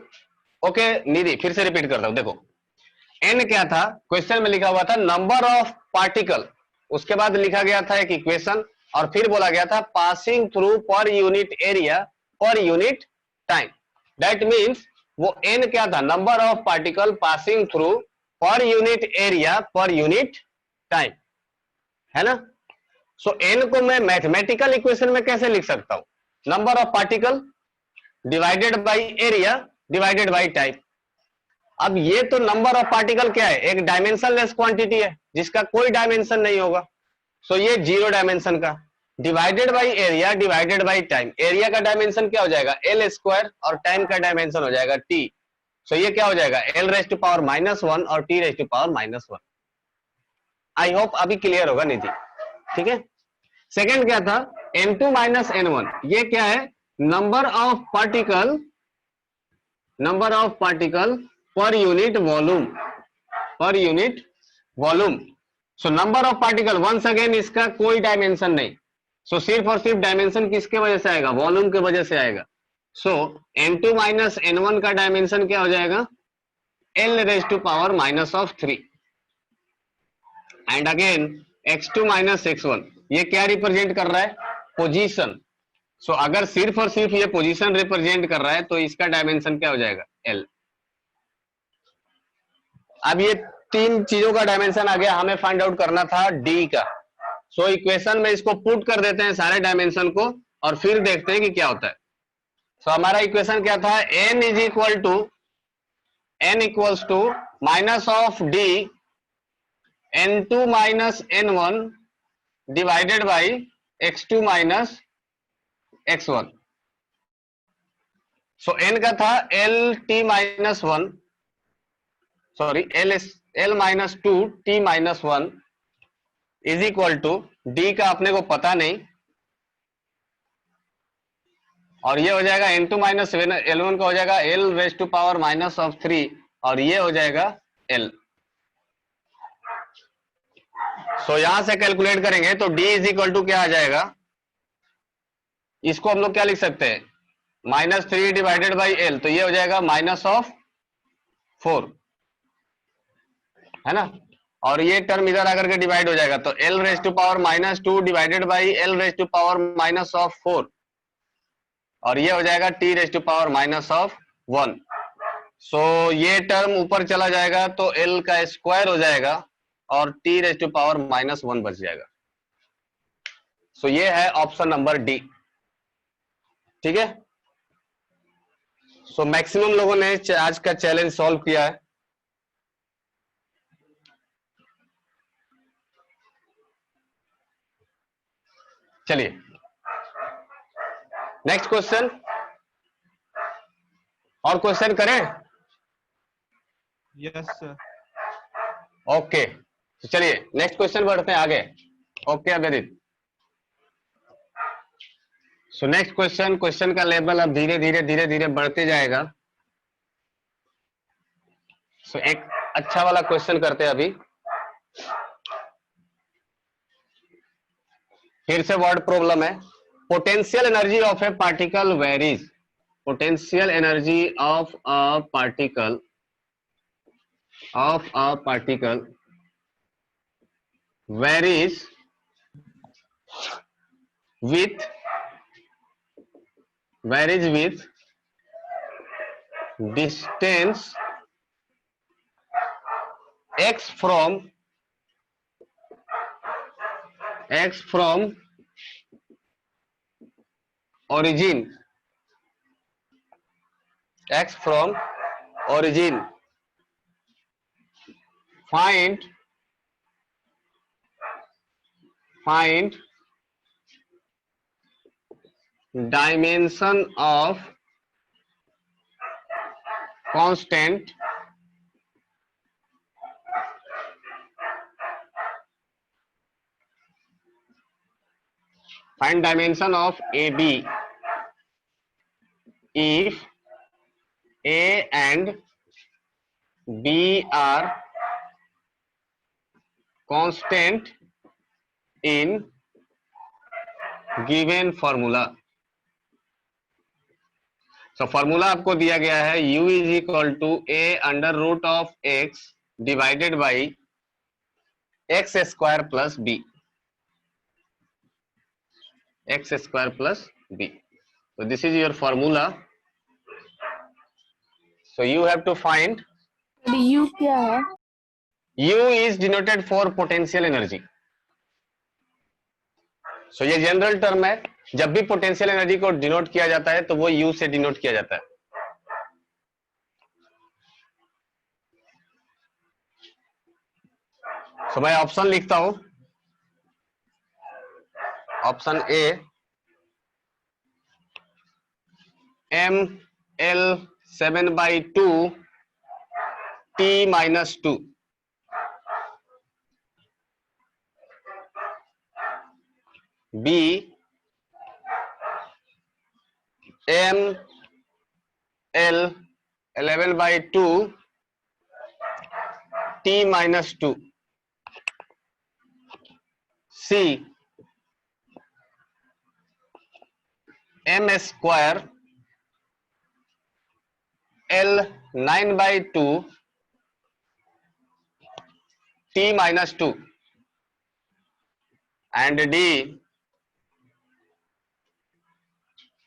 ओके निधि, फिर से रिपीट करता हूं, देखो n क्या था, क्वेश्चन में लिखा हुआ था नंबर ऑफ पार्टिकल, उसके बाद लिखा गया था एक इक्वेशन, और फिर बोला गया था पासिंग थ्रू पर यूनिट एरिया पर यूनिट टाइम। दैट मीन्स वो n क्या था, number of particle passing through पर यूनिट एरिया पर यूनिट टाइम, है ना। सो n को मैं मैथमेटिकल इक्वेशन में कैसे लिख सकता हूं, number of particle divided by area divided by time. अब ये तो नंबर ऑफ पार्टिकल क्या है, एक डायमेंशनलेस क्वांटिटी है जिसका कोई डायमेंशन नहीं होगा। सो ये 0 डायमेंशन का, divided by area divided by time, area का डायमेंशन क्या हो जाएगा l² और टाइम का डायमेंशन हो जाएगा t। सो ये क्या हो जाएगा l⁻⁻1 और t⁻⁻1। आई होप अभी क्लियर होगा निधि, ठीक है। सेकेंड क्या था, n2 - n1, ये क्या है, number of particle per unit volume. So number of particle, once again इसका कोई डायमेंशन नहीं, सो सिर्फ और सिर्फ डायमेंशन किसके वजह से आएगा, वॉल्यूम के वजह से आएगा। सो n2 - n1 का डायमेंशन क्या हो जाएगा, l⁻⁻3 and again x2 - x1, ये क्या रिप्रेजेंट कर रहा है, पोजीशन। सो अगर सिर्फ और सिर्फ ये पोजीशन रिप्रेजेंट कर रहा है तो इसका डायमेंशन क्या हो जाएगा, l। अब ये तीन चीजों का डायमेंशन आ गया, हमें फाइंड आउट करना था d का। सो इक्वेशन में इसको पुट कर देते हैं सारे डायमेंशन को, और फिर देखते हैं कि क्या होता है। सो हमारा इक्वेशन क्या था, n equals to minus of d n2 - n1 divided by x2 - x1। So n का था l-1, sorry l-2 t-1 is equal to d का अपने को पता नहीं, और ये हो जाएगा n2 - l1 का हो जाएगा l⁻⁻3 और ये हो जाएगा l। सो यहां से कैलकुलेट करेंगे तो d इज इक्वल टू क्या आ जाएगा, इसको हम लोग क्या लिख सकते हैं, -3 डिवाइडेड बाई l, तो ये हो जाएगा -4, है ना। और ये टर्म इधर आकर के डिवाइड हो जाएगा, तो l⁻⁻2 डिवाइडेड बाई l⁻⁻4, और ये हो जाएगा t⁻⁻1। सो ये टर्म ऊपर चला जाएगा तो l का स्क्वायर हो जाएगा और t⁻⁻1 बच जाएगा। सो ये है ऑप्शन नंबर डी, ठीक है। सो मैक्सिमम लोगों ने आज का चैलेंज सॉल्व किया है। चलिए नेक्स्ट क्वेश्चन, और क्वेश्चन करें? Yes sir. ओके, तो चलिए नेक्स्ट क्वेश्चन बढ़ते हैं आगे। Okay Abhijit, so next question, question का लेवल अब धीरे धीरे धीरे धीरे बढ़ते जाएगा। सो एक अच्छा वाला क्वेश्चन करते हैं अभी। फिर से वर्ड प्रॉब्लम है। Potential energy of A particle varies, potential energy of a particle varies with distance x from origin, find dimension of constant AB if A and B are constant in given formula। So formula आपको दिया गया है u is equal to a under root of x divided by x square plus b, so this is your formula, so you have to find U क्या है? u is denoted for potential energy। so ये general term है, जब भी potential energy को denote किया जाता है तो वो u से डिनोट किया जाता है। so मैं ऑप्शन लिखता हूं, option A ml7/2 t-2, B ml11/2 t-2, C m square L9/2 t-2, and D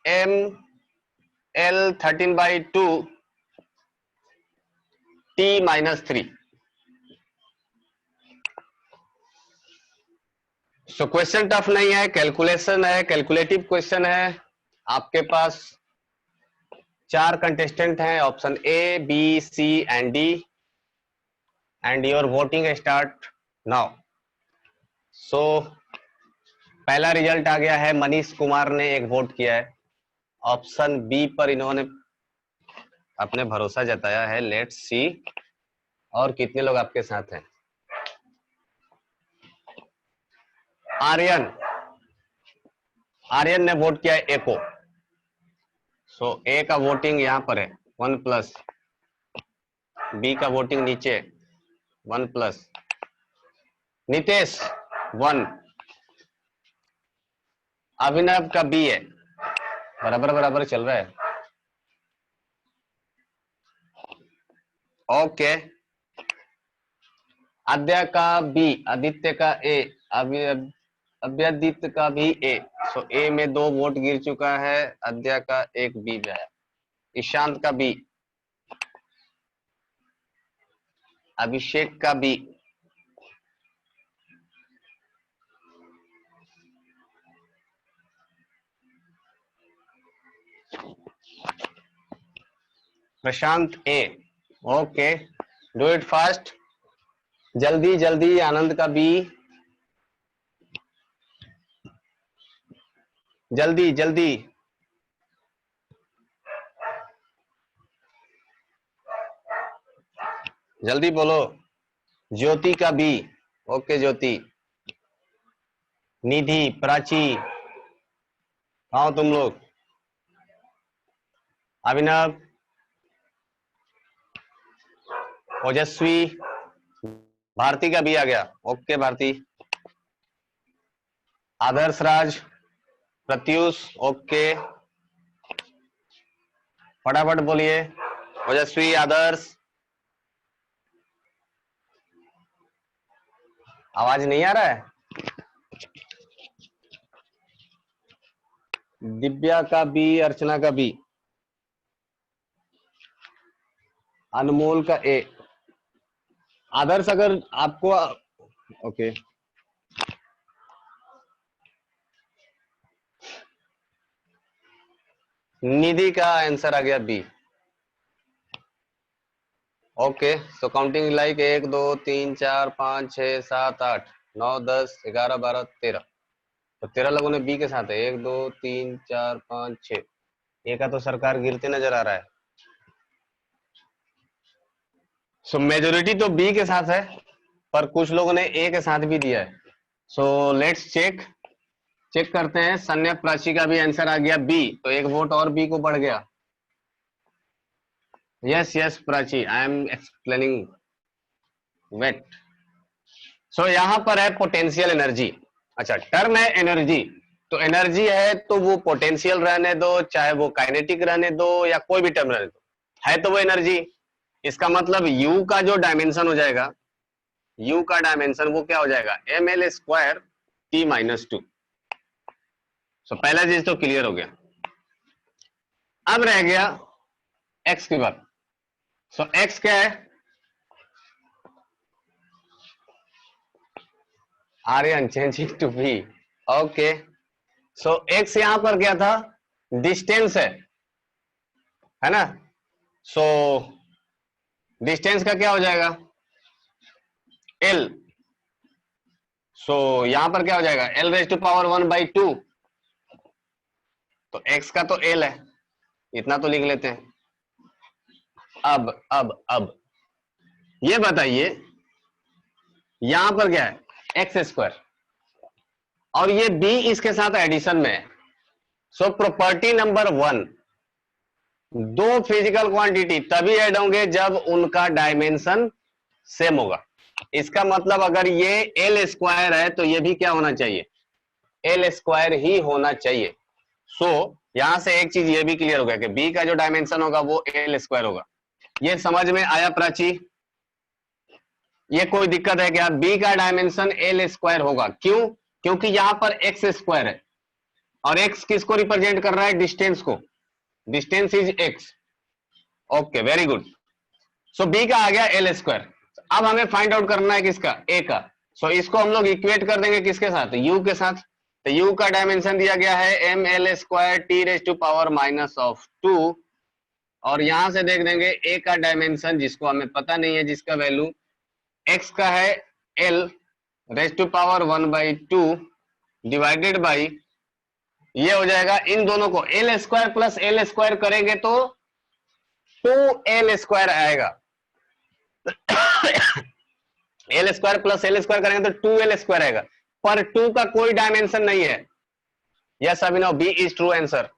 ml13/2 t-3। So question tough नहीं है, कैलकुलेशन है, कैलकुलेटिव क्वेश्चन है। आपके पास 4 कंटेस्टेंट हैं, option A B C and D, and your voting start now. So पहला result आ गया है, मनीष कुमार ने एक वोट किया है, ऑप्शन बी पर इन्होंने अपने भरोसा जताया है। लेट्स सी और कितने लोग आपके साथ हैं। आर्यन ने वोट किया है ए को, सो ए का वोटिंग यहां पर है 1+, बी का वोटिंग नीचे 1+, नितेश 1, अभिनव का बी है, बराबर बराबर चल रहा है। ओके, आद्या का बी, आदित्य का ए, अभ्यादित्य का भी ए, सो ए में 2 वोट गिर चुका है, आद्या का 1 बी में है, ईशांत का बी, अभिषेक का B, Prashant A. Okay, do it fast, जल्दी जल्दी। आनंद का बी, जल्दी जल्दी। जल्दी बोलो। ज्योति का बी। ओके ज्योति। निधि, प्राची, आओ तुम लोग। अभिनव, ओजस्वी, भारती का बी आ गया। ओके भारती। आदर्श राज, प्रत्युष, ओके फटाफट बोलिए। ओजस्वी, आदर्श, आवाज नहीं आ रहा है। दिव्या का बी, अर्चना का बी, अनमोल का ए। आदर्श अगर आपको ओके निधि का आंसर आ गया B. Okay so counting like 1 2 3 4 5 6 7 8 9 10 11 12 13। तो 13 लोगों ने बी के साथ है। 1 2 3 4 5 6। ए का तो सरकार गिरते नजर आ रहा है। सो मेजोरिटी तो बी के साथ है, पर कुछ लोगों ने ए के साथ भी दिया है। सो लेट्स चेक करते हैं। सन्या प्राची का भी आंसर आ गया बी, तो एक वोट और बी को बढ़ गया। Yes yes Prachi, I am explaining wait. So यहां पर है पोटेंशियल एनर्जी। अच्छा, टर्म है एनर्जी, तो एनर्जी है तो वो पोटेंशियल रहने दो, चाहे वो काइनेटिक रहने दो, या कोई भी टर्म रहने दो, है तो वो एनर्जी। इसका मतलब यू का जो डायमेंशन हो जाएगा, यू का डायमेंशन वो क्या हो जाएगा, M L square T minus 2। So पहला चीज तो क्लियर हो गया। अब रह गया एक्स की बात। सो एक्स क्या है, Aryan changing to B. Okay so x यहां पर क्या था, डिस्टेंस है ना। सो डिस्टेंस का क्या हो जाएगा, एल। सो यहां पर क्या हो जाएगा, एल रेज टू पावर 1/2। तो एक्स का तो एल है, इतना तो लिख लेते हैं। अब ये बताइए, यहां पर क्या है, एक्स स्क्वायर, और ये बी इसके साथ एडिशन में है। सो प्रॉपर्टी नंबर 1, दो फिजिकल क्वांटिटी तभी ऐड होंगे जब उनका डायमेंशन सेम होगा। इसका मतलब अगर ये एल स्क्वायर है तो ये भी क्या होना चाहिए, एल स्क्वायर ही होना चाहिए। सो यहां से एक चीज ये भी क्लियर हो गया कि बी का जो डायमेंशन होगा वो एल स्क्वायर होगा। ये समझ में आया प्राची? ये कोई दिक्कत है क्या? बी का डायमेंशन एल स्क्वायर होगा। क्यों? क्योंकि यहां पर एक्स स्क्वायर है, और एक्स किसको रिप्रेजेंट कर रहा है, डिस्टेंस को। Distance is x. Okay very good. So B का आ गया एल स्क्वायर। अब हमें फाइंड आउट करना है किसका, ए का। सो इसको हम लोग इक्वेट कर देंगे किसके साथ, यू के साथ। तो यू का डायमेंशन दिया गया है M L square T raise to power -2, और यहां से देख देंगे ए का डायमेंशन, जिसको हमें पता नहीं है, जिसका वैल्यू एक्स का है L raise to power 1/2 divided by, ये हो जाएगा इन दोनों को L square plus L square करेंगे तो 2l स्क्वायर आएगा। L square plus L square करेंगे तो 2l स्क्वायर आएगा, पर 2 का कोई डायमेंशन नहीं है। Yes Abhinav, B is true answer.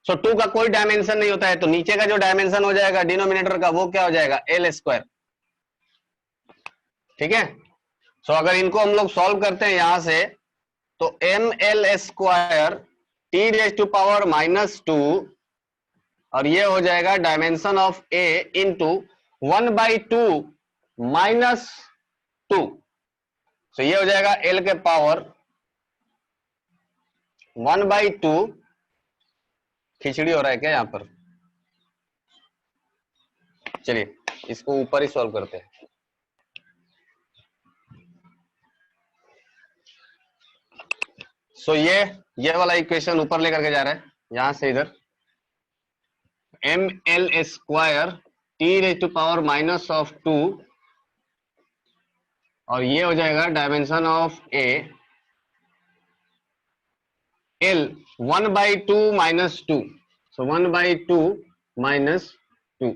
So 2 का कोई डायमेंशन नहीं होता है, तो नीचे का जो डायमेंशन हो जाएगा डिनोमिनेटर का, वो क्या हो जाएगा, एल स्क्वायर। ठीक है। सो अगर इनको हम लोग सॉल्व करते हैं यहां से, तो M L square T raise to power -2, और ये हो जाएगा डायमेंशन ऑफ ए इंटू 1/2 -2। तो ये हो जाएगा एल के पावर 1/2। खिचड़ी हो रहा है क्या यहां पर? चलिए इसको ऊपर ही सॉल्व करते हैं। सो ये वाला इक्वेशन ऊपर लेकर के जा रहा है, यहां से इधर M L square T raise to power -2, और ये हो जाएगा dimension of a L 1/2 -2। So 1/2 -2।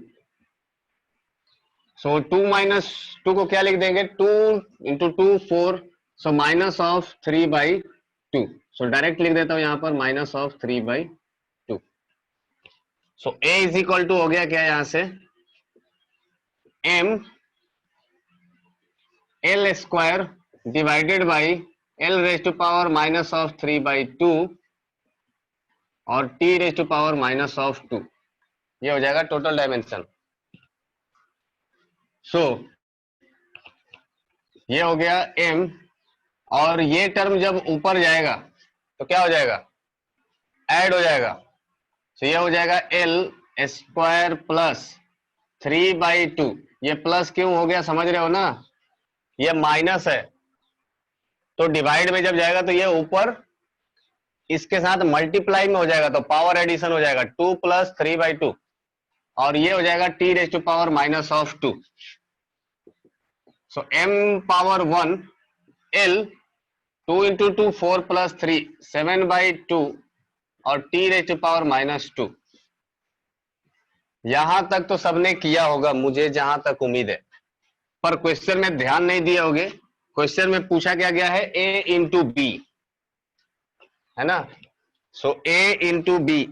So 2 minus 2 को क्या लिख देंगे, 2 into 2 4, so minus of 3/2। So direct लिख देता हूं यहां पर minus of 3/2। So a is equal to हो गया क्या यहां से, m l square divided by l raise to power minus of 3/2 और t raise to power minus of 2। ये हो जाएगा टोटल डायमेंशन। सो ये हो गया m, और ये टर्म जब ऊपर जाएगा तो क्या हो जाएगा, ऐड हो जाएगा। तो ये हो जाएगा l स्क्वायर प्लस 3/2। ये प्लस क्यों हो गया समझ रहे हो ना, ये माइनस है तो डिवाइड में जब जाएगा तो ये ऊपर इसके साथ मल्टीप्लाई में हो जाएगा तो पावर एडिशन हो जाएगा 2 + 3/2, और ये हो जाएगा t raise to power minus of 2। So m power 1 l 2 into 2 4 + 3 7/2 और t raise to power minus 2। यहां तक तो सबने किया होगा मुझे जहां तक उम्मीद है, पर क्वेश्चन में ध्यान नहीं दिए होगे। क्वेश्चन में पूछा क्या गया है, a इंटू बी, है ना। सो a इंटू बी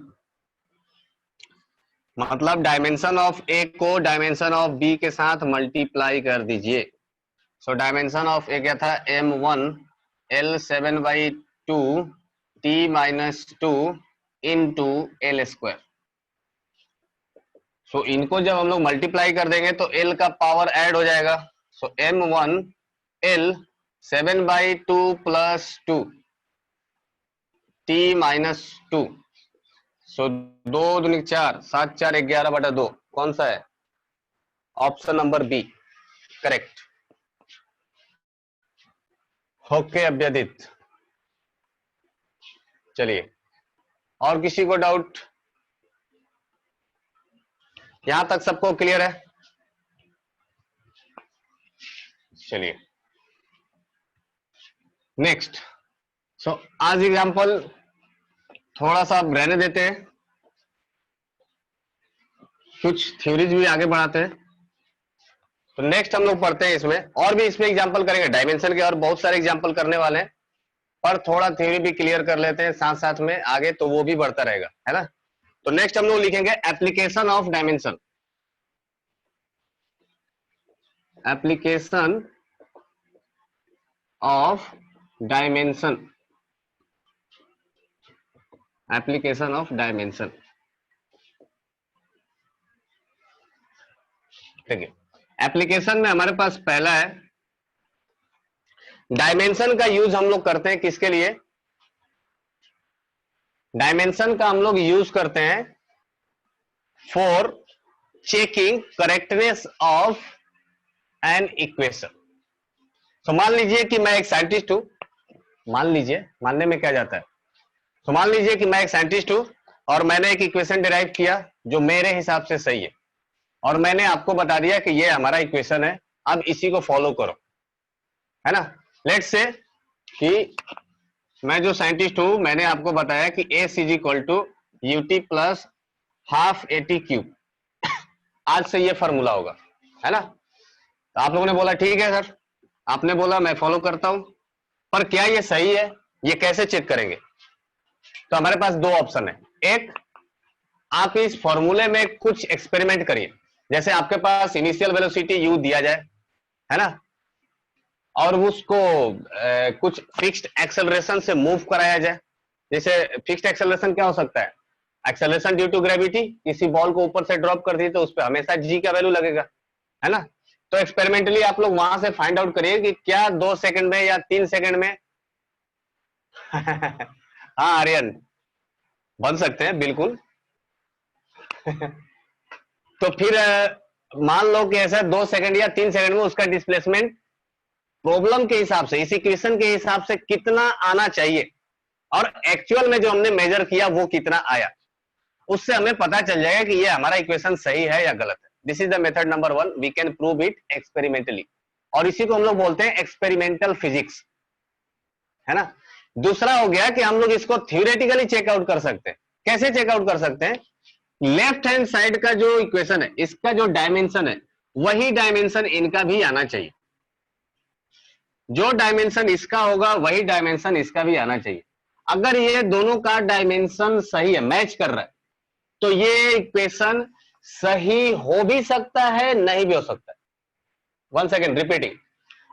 मतलब डायमेंशन ऑफ a को डायमेंशन ऑफ b के साथ मल्टीप्लाई कर दीजिए। सो डायमेंशन ऑफ a क्या था, m1 l 7/2 t minus 2 into l square. So इनको जब हम लोग मल्टीप्लाई कर देंगे तो l का पावर ऐड हो जाएगा। So m1 l 7/2 + 2 t minus 2। So 2 दूनी 4, 7 4 11/2 कौन सा है, option number B correct. Okay Abhyadit, चलिए और किसी को डाउट, यहां तक सबको क्लियर है। चलिए नेक्स्ट। सो आज एग्जांपल थोड़ा सा रहने देते हैं, कुछ थ्योरीज भी आगे बढ़ाते हैं। तो नेक्स्ट हम लोग पढ़ते हैं इसमें, और भी इसमें एग्जांपल करेंगे डायमेंशन के, और बहुत सारे एग्जांपल करने वाले हैं, पर थोड़ा थ्योरी भी क्लियर कर लेते हैं साथ साथ में आगे, तो वो भी बढ़ता रहेगा, है ना। तो नेक्स्ट हम लोग लिखेंगे application of dimension. Application of dimension, application of dimension. देखिए एप्लीकेशन में हमारे पास पहला है, डायमेंशन का यूज हम लोग करते हैं किसके लिए, डायमेंशन का हम लोग यूज करते हैं for checking correctness of an equation. तो मान लीजिए कि मैं एक साइंटिस्ट हूं, मान लीजिए, मानने में क्या जाता है, तो मान लीजिए कि मैं एक साइंटिस्ट हूं और मैंने एक इक्वेशन डिराइव किया जो मेरे हिसाब से सही है, और मैंने आपको बता दिया कि ये हमारा इक्वेशन है, अब इसी को फॉलो करो, है ना। लेट्स से कि मैं जो साइंटिस्ट हूं, मैंने आपको बताया कि a = ut + ½ AT³। आज से ये फॉर्मूला होगा, है ना। तो आप लोगों ने बोला ठीक है सर, आपने बोला मैं फॉलो करता हूं, पर क्या ये सही है, ये कैसे चेक करेंगे। तो हमारे पास दो ऑप्शन है, एक आप इस फॉर्मूले में कुछ एक्सपेरिमेंट करिए, जैसे आपके पास इनिशियल वेलोसिटी u दिया जाए, है ना, और उसको कुछ फिक्स्ड एक्सेलरेशन से मूव कराया जाए। जैसे फिक्स्ड एक्सेलरेशन क्या हो सकता है, एक्सेलरेशन ड्यू टू ग्रेविटी, किसी बॉल को ऊपर से ड्रॉप कर दी तो उस पर हमेशा g का वैल्यू लगेगा, है ना। तो एक्सपेरिमेंटली आप लोग वहां से फाइंड आउट करिए कि क्या 2 सेकंड में या 3 सेकंड में हाँ आर्यन बन सकते हैं बिल्कुल। तो फिर मान लो कि ऐसा 2 सेकंड या 3 सेकंड में उसका डिस्प्लेसमेंट प्रॉब्लम के हिसाब से, इस इक्वेशन के हिसाब से कितना आना चाहिए, और एक्चुअल में जो हमने मेजर किया वो कितना आया, उससे हमें पता चल जाएगा कि ये हमारा इक्वेशन सही है या गलत है। This is the method number 1, we can prove it experimentally, और इसी को हम लोग बोलते हैं एक्सपेरिमेंटल फिजिक्स, है ना। दूसरा हो गया कि हम लोग इसको थ्योरेटिकली चेकआउट कर सकते हैं। कैसे चेकआउट कर सकते हैं, लेफ्ट हैंड साइड का जो इक्वेशन है, इसका जो डायमेंशन है वही डायमेंशन इनका भी आना चाहिए। जो डायमेंशन इसका होगा वही डायमेंशन इसका भी आना चाहिए। अगर ये दोनों का डायमेंशन सही है, मैच कर रहा है, तो ये इक्वेशन सही हो भी सकता है, नहीं भी हो सकता है। 1 सेकेंड रिपीटिंग,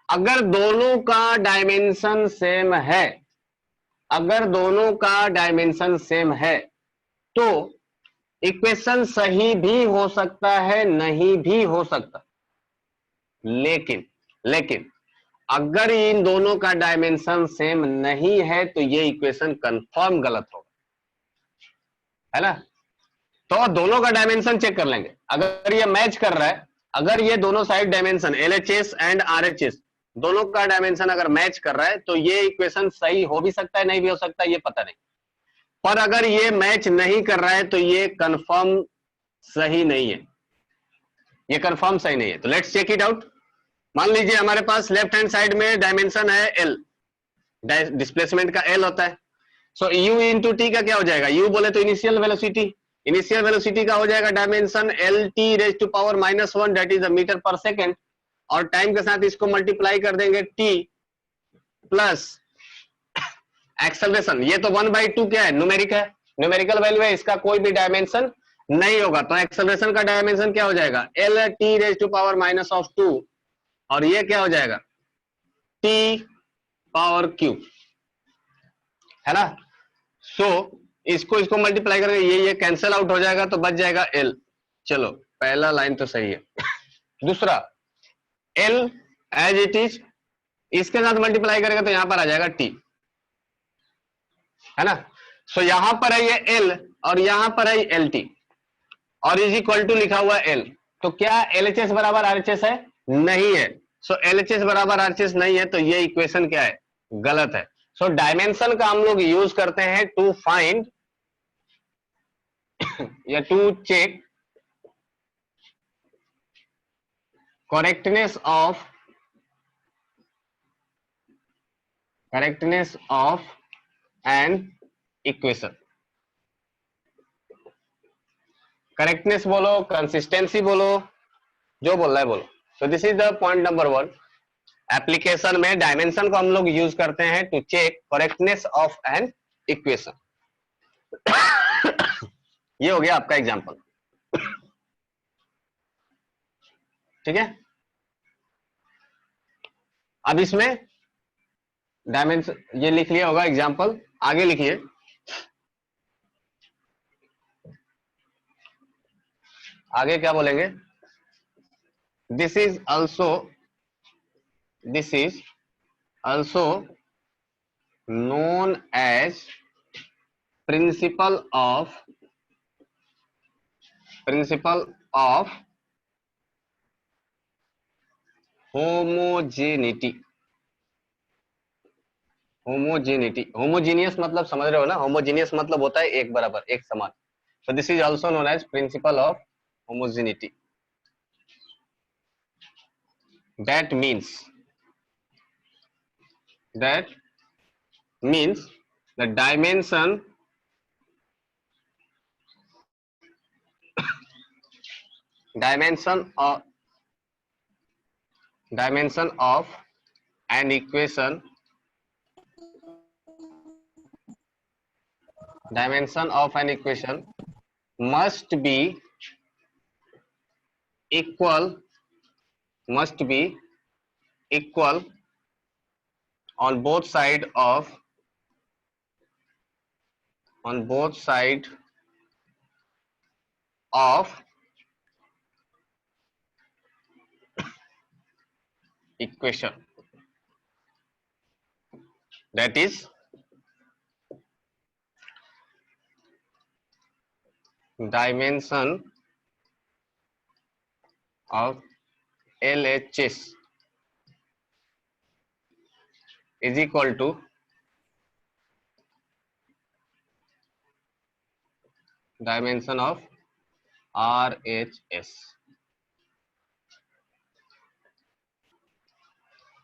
अगर दोनों का डायमेंशन सेम है, अगर दोनों का डायमेंशन सेम है, तो इक्वेशन सही भी हो सकता है, नहीं भी हो सकता। लेकिन अगर इन दोनों का डायमेंशन सेम नहीं है तो ये इक्वेशन कंफर्म गलत होगा, है ना। तो दोनों का डायमेंशन चेक कर लेंगे। अगर ये मैच कर रहा है, अगर ये दोनों side dimension LHS and RHS दोनों का डायमेंशन अगर मैच कर रहा है तो ये इक्वेशन सही हो भी सकता है, नहीं भी हो सकता, ये पता नहीं। पर अगर ये मैच नहीं कर रहा है तो ये कंफर्म सही नहीं है, ये कंफर्म सही नहीं है। तो लेट्स चेक इट आउट। मान लीजिए हमारे पास लेफ्ट हैंड साइड में डायमेंशन है L, डिस्प्लेसमेंट का L होता है। सो U इंटू टी का क्या हो जाएगा, U बोले तो इनिशियल वेलोसिटी, इनिशियल वेलोसिटी का हो जाएगा डायमेंशन LT⁻⁻⁻⁻⁻⁻⁻⁻⁻⁻⁻⁻⁻⁻⁻⁻⁻⁻⁻⁻⁻⁻⁻⁻⁻⁻⁻⁻⁻⁻⁻⁻⁻⁻⁻⁻⁻⁻⁻⁻⁻⁻⁻⁻⁻⁻⁻⁻⁻⁻⁻⁻⁻⁻⁻⁻⁻⁻⁻⁻⁻⁻⁻⁻⁻⁻⁻⁻⁻⁻⁻⁻⁻⁻⁻⁻⁻⁻⁻⁻⁻प्लस एक्सेलरेशन, ये तो 1/2 क्या है, न्यूमेरिक है, न्यूमेरिकल वैल्यू है, इसका कोई भी डायमेंशन नहीं होगा। तो एक्सेलरेशन का डायमेंशन क्या हो जाएगा, LT⁻⁻⁻⁻⁻⁻⁻⁻⁻⁻⁻⁻⁻⁻⁻⁻⁻⁻⁻⁻⁻⁻⁻⁻⁻⁻⁻⁻⁻⁻⁻⁻⁻⁻⁻⁻⁻⁻⁻⁻⁻⁻⁻⁻⁻⁻⁻⁻⁻⁻⁻⁻⁻⁻⁻⁻⁻⁻⁻⁻⁻⁻⁻⁻⁻⁻⁻⁻⁻⁻⁻⁻⁻⁻⁻⁻⁻⁻⁻⁻⁻⁻⁻⁻⁻⁻⁻⁻⁻⁻⁻⁻⁻⁻⁻⁻⁻⁻⁻⁻⁻⁻⁻⁻है ना। सो इसको मल्टीप्लाई करके ये कैंसिल आउट हो जाएगा तो बच जाएगा L। चलो पहला लाइन तो सही है। दूसरा L एज इट इज, इसके साथ मल्टीप्लाई करेगा तो यहां पर आ जाएगा T, है ना। सो यहां पर है ये L और यहां पर है LT और इज इक्वल टू लिखा हुआ L। तो क्या LHS बराबर RHS है, नहीं है। सो LHS बराबर RHS नहीं है तो ये इक्वेशन क्या है, गलत है। सो डायमेंशन का हम लोग यूज करते हैं टू फाइंड या to check correctness of an equation. Correctness बोलो, कंसिस्टेंसी बोलो, जो बोल रहा है बोलो। So this is the point number 1। Application में डायमेंशन को हम लोग यूज करते हैं to check correctness of an equation. ये हो गया आपका एग्जांपल, ठीक है। अब इसमें डायमेंशन ये लिख लिया होगा एग्जांपल, आगे लिखिए। आगे क्या बोलेंगे, this is also known as principle of homogeneity। Homogeneous मतलब समझ रहे हो ना, होमोजीनियस मतलब होता है एक बराबर, एक समान। so this is also known as principle of homogeneity। that means the dimension of an equation must be equal on both side of equation। that is dimension of LHS is equal to dimension of RHS।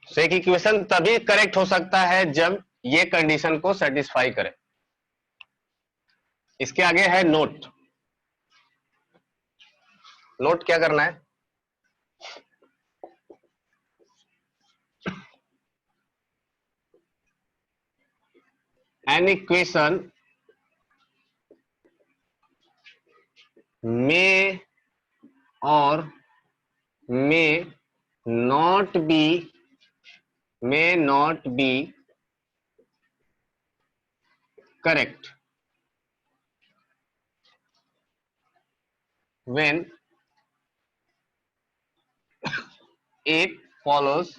so, एक equation तभी correct हो सकता है जब ये condition को satisfy करे। इसके आगे है नोट क्या करना है, an equation may or may not be correct when it follows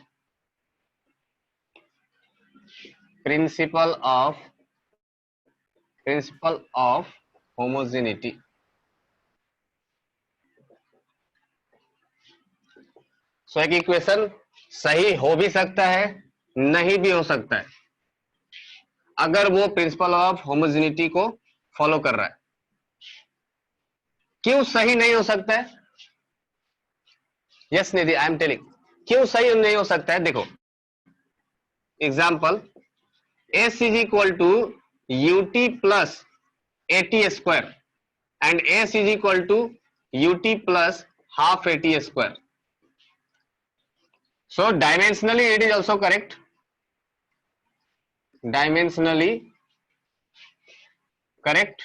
principle of homogeneity. सो एक इक्वेशन सही हो भी सकता है, नहीं भी हो सकता है, अगर वो प्रिंसिपल ऑफ होमोजेनिटी को फॉलो कर रहा है। क्यों सही नहीं हो सकता है? Yes Nidhi, I am telling क्यों सही नहीं हो सकता है। देखो example, s is equal to u t plus a t square and s is equal to u t plus half a t square. So dimensionally it is also correct. Dimensionally correct,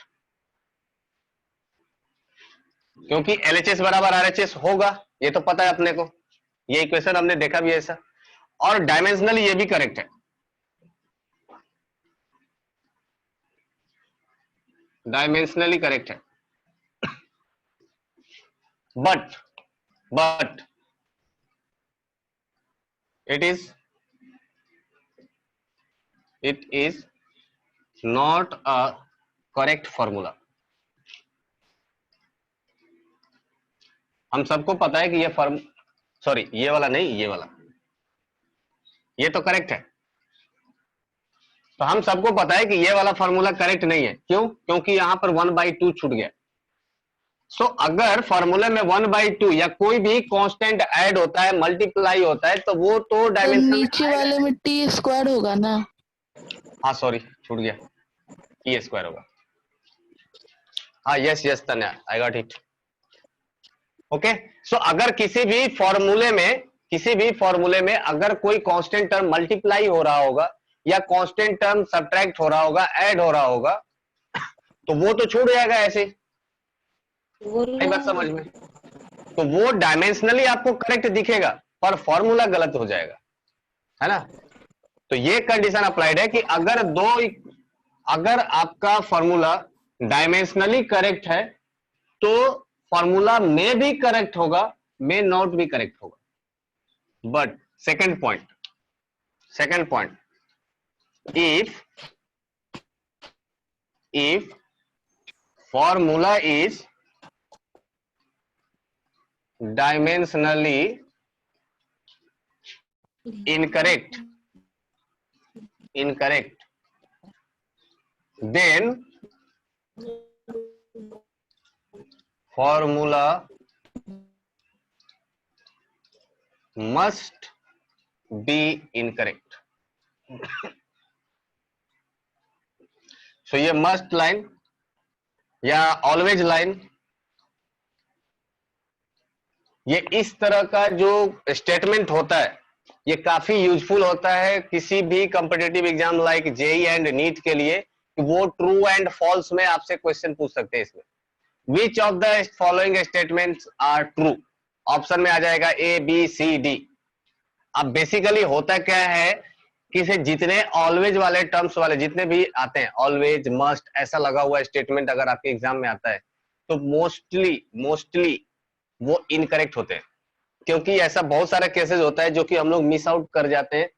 क्योंकि LHS बराबर RHS होगा, ये तो पता है अपने को, ये इक्वेशन हमने देखा भी ऐसा, और डायमेंशनली ये भी करेक्ट है, डायमेंशनली करेक्ट है। But it is not a correct formula. हम सबको पता है कि ये ये वाला नहीं, ये वाला, ये तो करेक्ट है। तो हम सबको पता है कि ये वाला फॉर्मूला करेक्ट नहीं है। क्यों? क्योंकि यहां पर 1/2 छूट गया। सो अगर फॉर्मूले में 1/2 या कोई भी कांस्टेंट ऐड होता है, मल्टीप्लाई होता है, तो वो तो डायमेंशन नीचे वाले में टी स्क्वायर होगा ना। हाँ सॉरी छूट गया, टी स्क्वायर होगा। हाँ yes Tanya, I got it. Okay, so अगर किसी भी फॉर्मूले में अगर कोई कांस्टेंट टर्म मल्टीप्लाई हो रहा होगा या कांस्टेंट टर्म सब्ट्रैक्ट हो रहा होगा, ऐड हो रहा होगा, तो वो तो छूट जाएगा ऐसे। आई बात समझ में? तो वो डायमेंशनली आपको करेक्ट दिखेगा पर फॉर्मूला गलत हो जाएगा, है ना। तो ये कंडीशन अप्लाइड है कि अगर आपका फॉर्मूला डायमेंशनली करेक्ट है तो फॉर्मूला में भी करेक्ट होगा, में नॉट भी करेक्ट होगा। But second point, if formula is dimensionally incorrect, then formula must be incorrect. So ये must लाइन या always लाइन, ये इस तरह का जो स्टेटमेंट होता है ये काफी यूजफुल होता है किसी भी competitive exam like JEE and NEET के लिए। वो ट्रू एंड फॉल्स में आपसे क्वेश्चन पूछ सकते हैं इसमें। Which of the following statements are true, option में आ जाएगा ए बी सी डी। अब बेसिकली होता क्या है कि जितने ऑलवेज वाले टर्म्स वाले जितने भी आते हैं, ऑलवेज, मस्ट, ऐसा लगा हुआ स्टेटमेंट अगर आपके एग्जाम में आता है तो मोस्टली वो इनकरेक्ट होते हैं। क्योंकि ऐसा बहुत सारा केसेस होता है जो कि हम लोग मिस आउट कर जाते हैं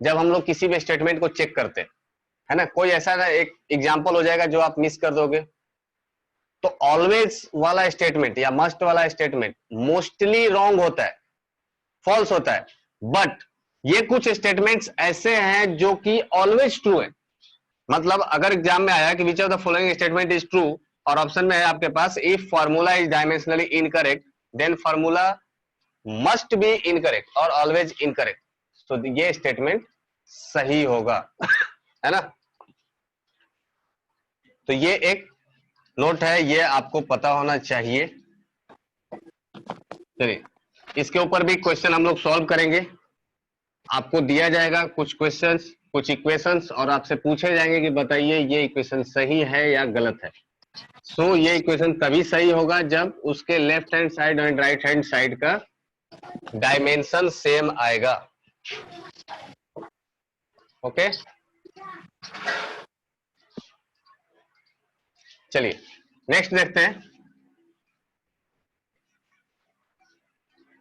जब हम लोग किसी भी स्टेटमेंट को चेक करते हैं, है ना। कोई ऐसा एक एग्जांपल हो जाएगा जो आप मिस कर दोगे। तो ऑलवेज वाला स्टेटमेंट या मस्ट वाला स्टेटमेंट मोस्टली रॉन्ग होता है, फॉल्स होता है। बट ये कुछ स्टेटमेंट्स ऐसे हैं जो कि ऑलवेज ट्रू है। मतलब अगर एग्जाम में आया कि which of the following statement is true और ऑप्शन में है आपके पास if formula is dimensionally incorrect then formula must be incorrect और ऑलवेज इनकरेक्ट, तो ये स्टेटमेंट सही होगा है ना। तो ये एक नोट है, ये आपको पता होना चाहिए। चलिए इसके ऊपर भी क्वेश्चन हम लोग सॉल्व करेंगे। आपको दिया जाएगा कुछ क्वेश्चंस कुछ इक्वेशंस और आपसे पूछे जाएंगे कि बताइए ये इक्वेशन सही है या गलत है। सो ये इक्वेशन तभी सही होगा जब उसके left hand side and right hand side का डायमेंशन सेम आएगा। ओके, चलिए नेक्स्ट देखते हैं।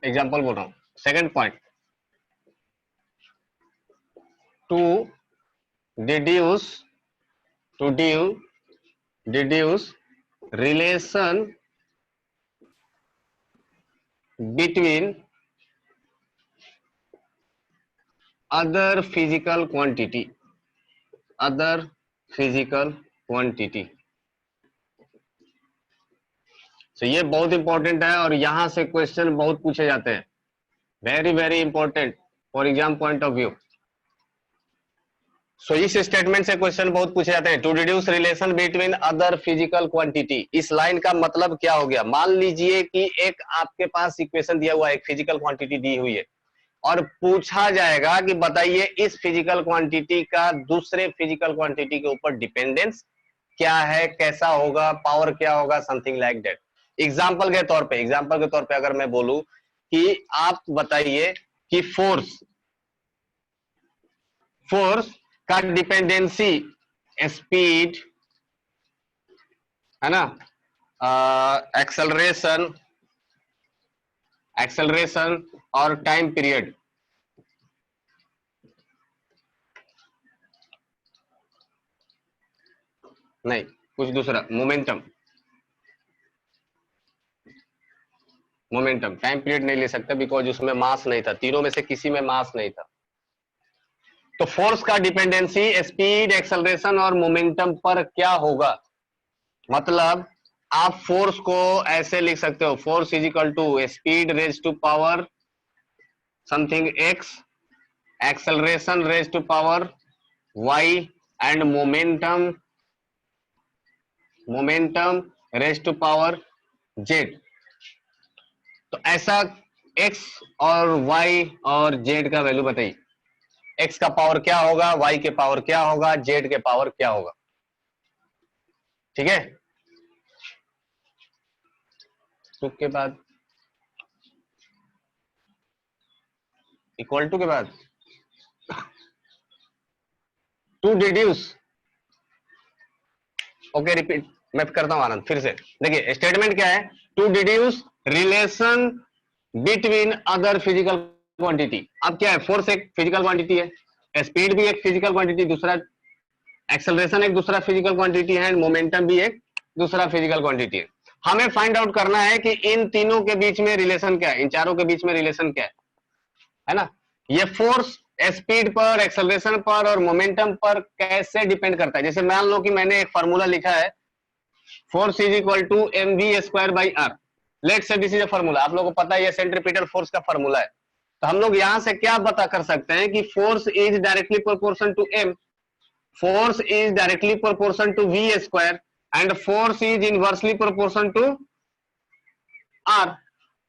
एग्जांपल बोल रहा हूं, second point, to deduce relation between other physical quantity तो ये बहुत इंपॉर्टेंट है और यहां से क्वेश्चन बहुत पूछे जाते हैं, very very important for exam point of view. So इस स्टेटमेंट से क्वेश्चन बहुत पूछे जाते हैं, to deduce relation between other physical quantity. इस लाइन का मतलब क्या हो गया? मान लीजिए कि एक आपके पास इक्वेशन दिया हुआ है, एक फिजिकल क्वांटिटी दी हुई है और पूछा जाएगा कि बताइए इस फिजिकल क्वांटिटी का दूसरे फिजिकल क्वांटिटी के ऊपर डिपेंडेंस क्या है, कैसा होगा, पावर क्या होगा, समथिंग लाइक दैट। एग्जाम्पल के तौर पे अगर मैं बोलूं कि आप बताइए कि फोर्स का डिपेंडेंसी स्पीड है ना, एक्सेलरेशन और टाइम पीरियड। नहीं, कुछ दूसरा, मोमेंटम, टाइम पीरियड नहीं ले सकते बिकॉज उसमें मास नहीं था, तीनों में से किसी में मास नहीं था। तो फोर्स का डिपेंडेंसी स्पीड, एक्सेलरेशन और मोमेंटम पर क्या होगा? मतलब आप फोर्स को ऐसे लिख सकते हो, force is equal to speed raise to power something x, acceleration raise to power y and momentum raise to power z. तो ऐसा एक्स और वाई और जेड का वैल्यू बताइए, एक्स का पावर क्या होगा, वाई के पावर क्या होगा, जेड के पावर क्या होगा। ठीक है, टू के बाद इक्वल टू के बाद टू डिड्यूस, ओके रिपीट, मैं करता हूं आनंद फिर से। देखिए स्टेटमेंट क्या है, to deduce relation between other physical quantity. अब क्या है, फोर्स एक फिजिकल क्वांटिटी है, स्पीड भी एक फिजिकल क्वांटिटी, दूसरा एक्सेलरेशन एक दूसरा फिजिकल क्वांटिटी है, एंड मोमेंटम भी एक दूसरा फिजिकल क्वांटिटी है। हमें फाइंड आउट करना है कि इन तीनों के बीच में रिलेशन क्या है, इन चारों के बीच में रिलेशन क्या है ना। ये फोर्स स्पीड पर, एक्सेलरेशन पर और मोमेंटम पर कैसे डिपेंड करता है। जैसे मान लो कि मैंने एक फॉर्मूला लिखा है, force is equal to mv² by r. Let say this is a formula, आप लोगों को पता है ये सेंट्रीपिटल फोर्स का फॉर्मूला है। तो हम लोग यहां से क्या पता कर सकते हैं कि force is directly proportion to m, force is directly proportion to v square and force is inversely proportion to r।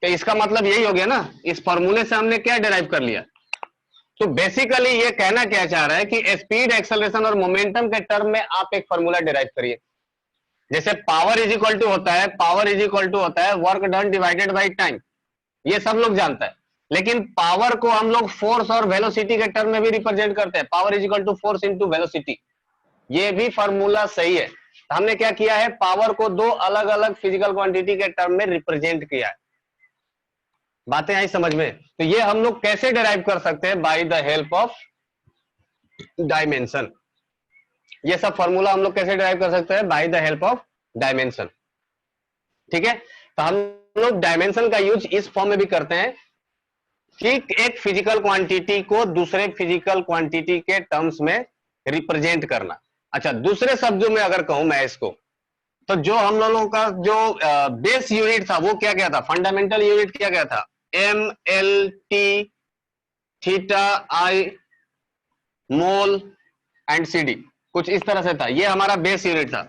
तो इसका मतलब यही हो गया ना, इस फॉर्मूले से हमने क्या डिराइव कर लिया। तो बेसिकली ये कहना क्या चाह रहा है कि स्पीड, एक्सेलरेशन और मोमेंटम के टर्म में आप एक फॉर्मूला डिराइव करिए। जैसे पावर इज इक्वल टू होता है work done divided by time, ये सब लोग जानता है। लेकिन पावर को हम लोग फोर्स और वेलोसिटी के टर्म में भी रिप्रेजेंट करते हैं, power is equal to force into velocity. ये भी फॉर्मूला सही है। तो हमने क्या किया है, पावर को दो अलग अलग फिजिकल क्वांटिटी के टर्म में रिप्रेजेंट किया है। बातें आई समझ में? तो ये हम लोग कैसे डिराइव कर सकते हैं, by the help of dimension. ये सब फॉर्मूला हम लोग कैसे डिराइव कर सकते हैं, by the help of dimension. ठीक है, तो हम लोग डायमेंशन का यूज इस फॉर्म में भी करते हैं कि एक फिजिकल क्वांटिटी को दूसरे फिजिकल क्वांटिटी के टर्म्स में रिप्रेजेंट करना। अच्छा, दूसरे शब्दों में अगर कहूं मैं इसको, तो जो हम लोगों का जो बेस यूनिट था वो क्या क्या था, फंडामेंटल यूनिट क्या क्या था, M L T theta I mol and C D, कुछ इस तरह से था। ये हमारा बेस यूनिट था,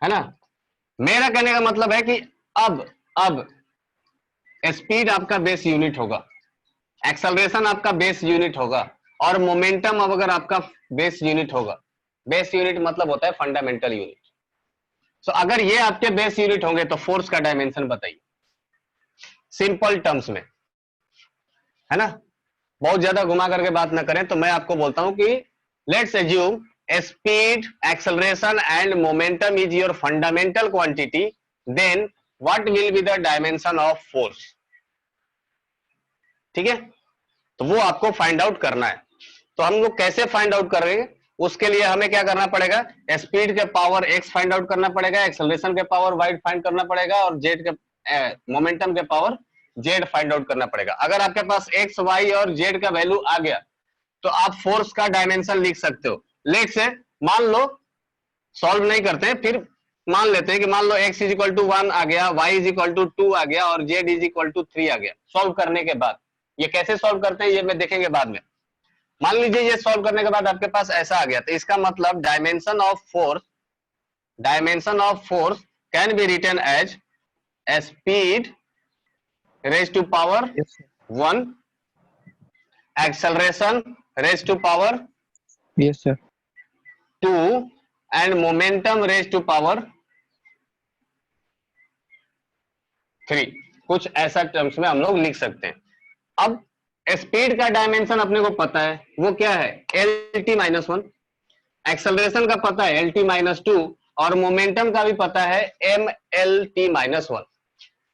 है ना। मेरा कहने का मतलब है कि अब स्पीड आपका बेस यूनिट होगा, एक्सेलरेशन आपका बेस यूनिट होगा, और मोमेंटम अब अगर आपका बेस यूनिट होगा, बेस यूनिट मतलब होता है फंडामेंटल यूनिट। सो अगर ये आपके बेस यूनिट होंगे तो फोर्स का डायमेंशन बताइए सिंपल टर्म्स में, है ना। बहुत ज्यादा घुमा करके बात ना करें, तो मैं आपको बोलता हूं कि let's assume speed, acceleration and momentum is your fundamental quantity, then what will be the dimension of force. ठीक है, तो वो आपको फाइंड आउट करना है। तो हम लोग कैसे फाइंड आउट करेंगे, उसके लिए हमें क्या करना पड़ेगा, स्पीड के पावर x फाइंड आउट करना पड़ेगा, एक्सेलरेशन के पावर y फाइंड करना पड़ेगा, और जेड के मोमेंटम के पावर z फाइंड आउट करना पड़ेगा। अगर आपके पास x, y और z का वैल्यू आ गया तो आप फोर्स का डायमेंशन लिख सकते हो। लेट से मान लो, सॉल्व नहीं करते हैं, फिर मान लेते हैं कि मान लो x इज इक्वल टू 1 आ गया, y इज इक्वल टू 2 आ गया और z इज इक्वल टू 3 आ गया। सॉल्व करने के बाद ये कैसे सॉल्व करते हैं ये मैं देखेंगे बाद में। मान लीजिए ये सॉल्व करने के बाद आपके पास ऐसा आ गया, तो इसका मतलब dimension of force can be written as speed raise to power Yes, sir. 1, acceleration raise to power Yes, sir. 2 and momentum raise to power 3। कुछ ऐसा टर्म्स में हम लोग लिख सकते हैं। अब स्पीड का डायमेंशन अपने को पता है, वो क्या है, LT-1, एक्सेलरेशन का पता है LT-2 और मोमेंटम का भी पता है MLT-1।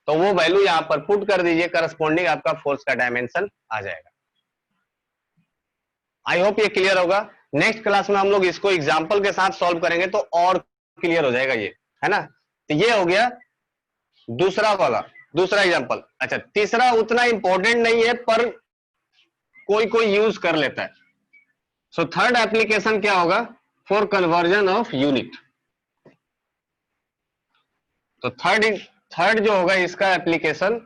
तो वो वैल्यू यहां पर पुट कर दीजिए, करस्पॉन्डिंग आपका फोर्स का डायमेंशन आ जाएगा। आई होप ये क्लियर होगा। नेक्स्ट क्लास में हम लोग इसको एग्जाम्पल के साथ सॉल्व करेंगे तो और क्लियर हो जाएगा ये, है ना। तो ये हो गया दूसरा एग्जाम्पल। अच्छा, तीसरा उतना इंपॉर्टेंट नहीं है पर कोई कोई यूज कर लेता है। सो थर्ड एप्लीकेशन क्या होगा, फॉर कन्वर्जन ऑफ यूनिट। तो थर्ड जो होगा इसका application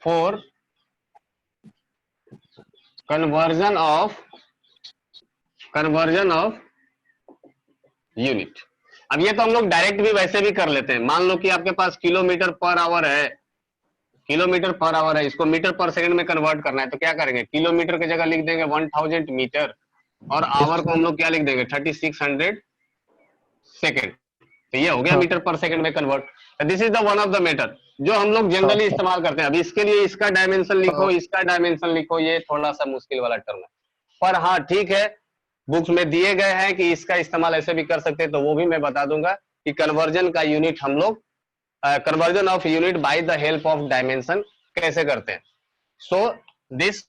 for conversion of unit. अब ये तो हम लोग डायरेक्ट भी वैसे भी कर लेते हैं। मान लो कि आपके पास किलोमीटर पर आवर है, इसको मीटर पर सेकंड में कन्वर्ट करना है, तो क्या करेंगे, किलोमीटर की जगह लिख देंगे 1000 मीटर और आवर को हम लोग क्या लिख देंगे 3600 सेकेंड। तो ये हो गया मीटर पर सेकंड में convert. This is the one of the method जो हम लोग जनरली इस्तेमाल करते हैं। अब इसके लिए इसका डायमेंशन लिखो, इसका डायमेंशन लिखो, ये थोड़ा सा मुश्किल वाला टर्म है, पर हाँ ठीक है, बुक्स में दिए गए हैं कि इसका इस्तेमाल ऐसे भी कर सकते हैं, तो वो भी मैं बता दूंगा कि कन्वर्जन का यूनिट हम लोग conversion of unit by the help of dimension कैसे करते हैं। So this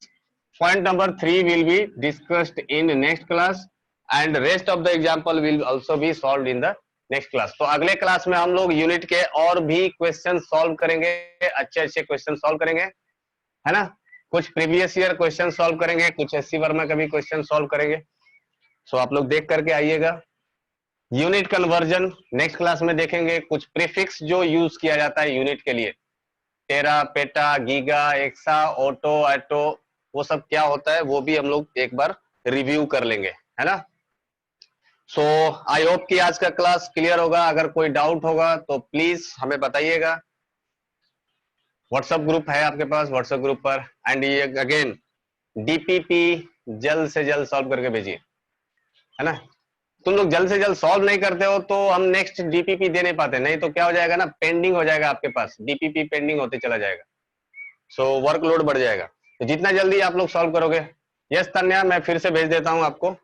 point number 3 will be discussed in next class and rest of the example will also be solved in the next class। तो अगले class में हम लोग unit के और भी क्वेश्चन सॉल्व करेंगे, अच्छे क्वेश्चन सॉल्व करेंगे, है ना। कुछ प्रीवियस ईयर क्वेश्चन सॉल्व करेंगे, कुछ एससी वर्मा का भी क्वेश्चन सॉल्व करेंगे। सो आप लोग देख करके आइएगा। यूनिट कन्वर्जन नेक्स्ट क्लास में देखेंगे। कुछ प्रीफिक्स जो यूज किया जाता है यूनिट के लिए, टेरा, पेटा, गीगा, एक्सा, ऑटो, एटो, वो सब क्या होता है वो भी हम लोग एक बार रिव्यू कर लेंगे, है ना। सो आई होप कि आज का क्लास क्लियर होगा। अगर कोई डाउट होगा तो प्लीज हमें बताइएगा। व्हाट्सएप ग्रुप है आपके पास, व्हाट्सएप ग्रुप पर, एंड ये अगेन डीपीपी जल्द से जल्द सॉल्व करके भेजिए, है ना। तुम लोग जल्द से जल्द सॉल्व नहीं करते हो तो हम नेक्स्ट डीपीपी दे नहीं पाते, नहीं तो क्या हो जाएगा ना, पेंडिंग हो जाएगा आपके पास, डीपीपी पेंडिंग होते चला जाएगा। सो वर्कलोड बढ़ जाएगा। तो जितना जल्दी आप लोग सॉल्व करोगे। यस तन्या, मैं फिर से भेज देता हूं आपको,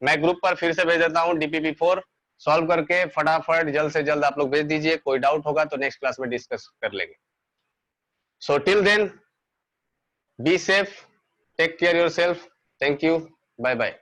मैं ग्रुप पर फिर से भेज देता हूं डीपीपी 4 सॉल्व करके फटाफट जल्द से जल्द आप लोग भेज दीजिए। कोई डाउट होगा तो नेक्स्ट क्लास में डिस्कस कर लेंगे। So till then be safe, take care yourself, thank you, bye bye.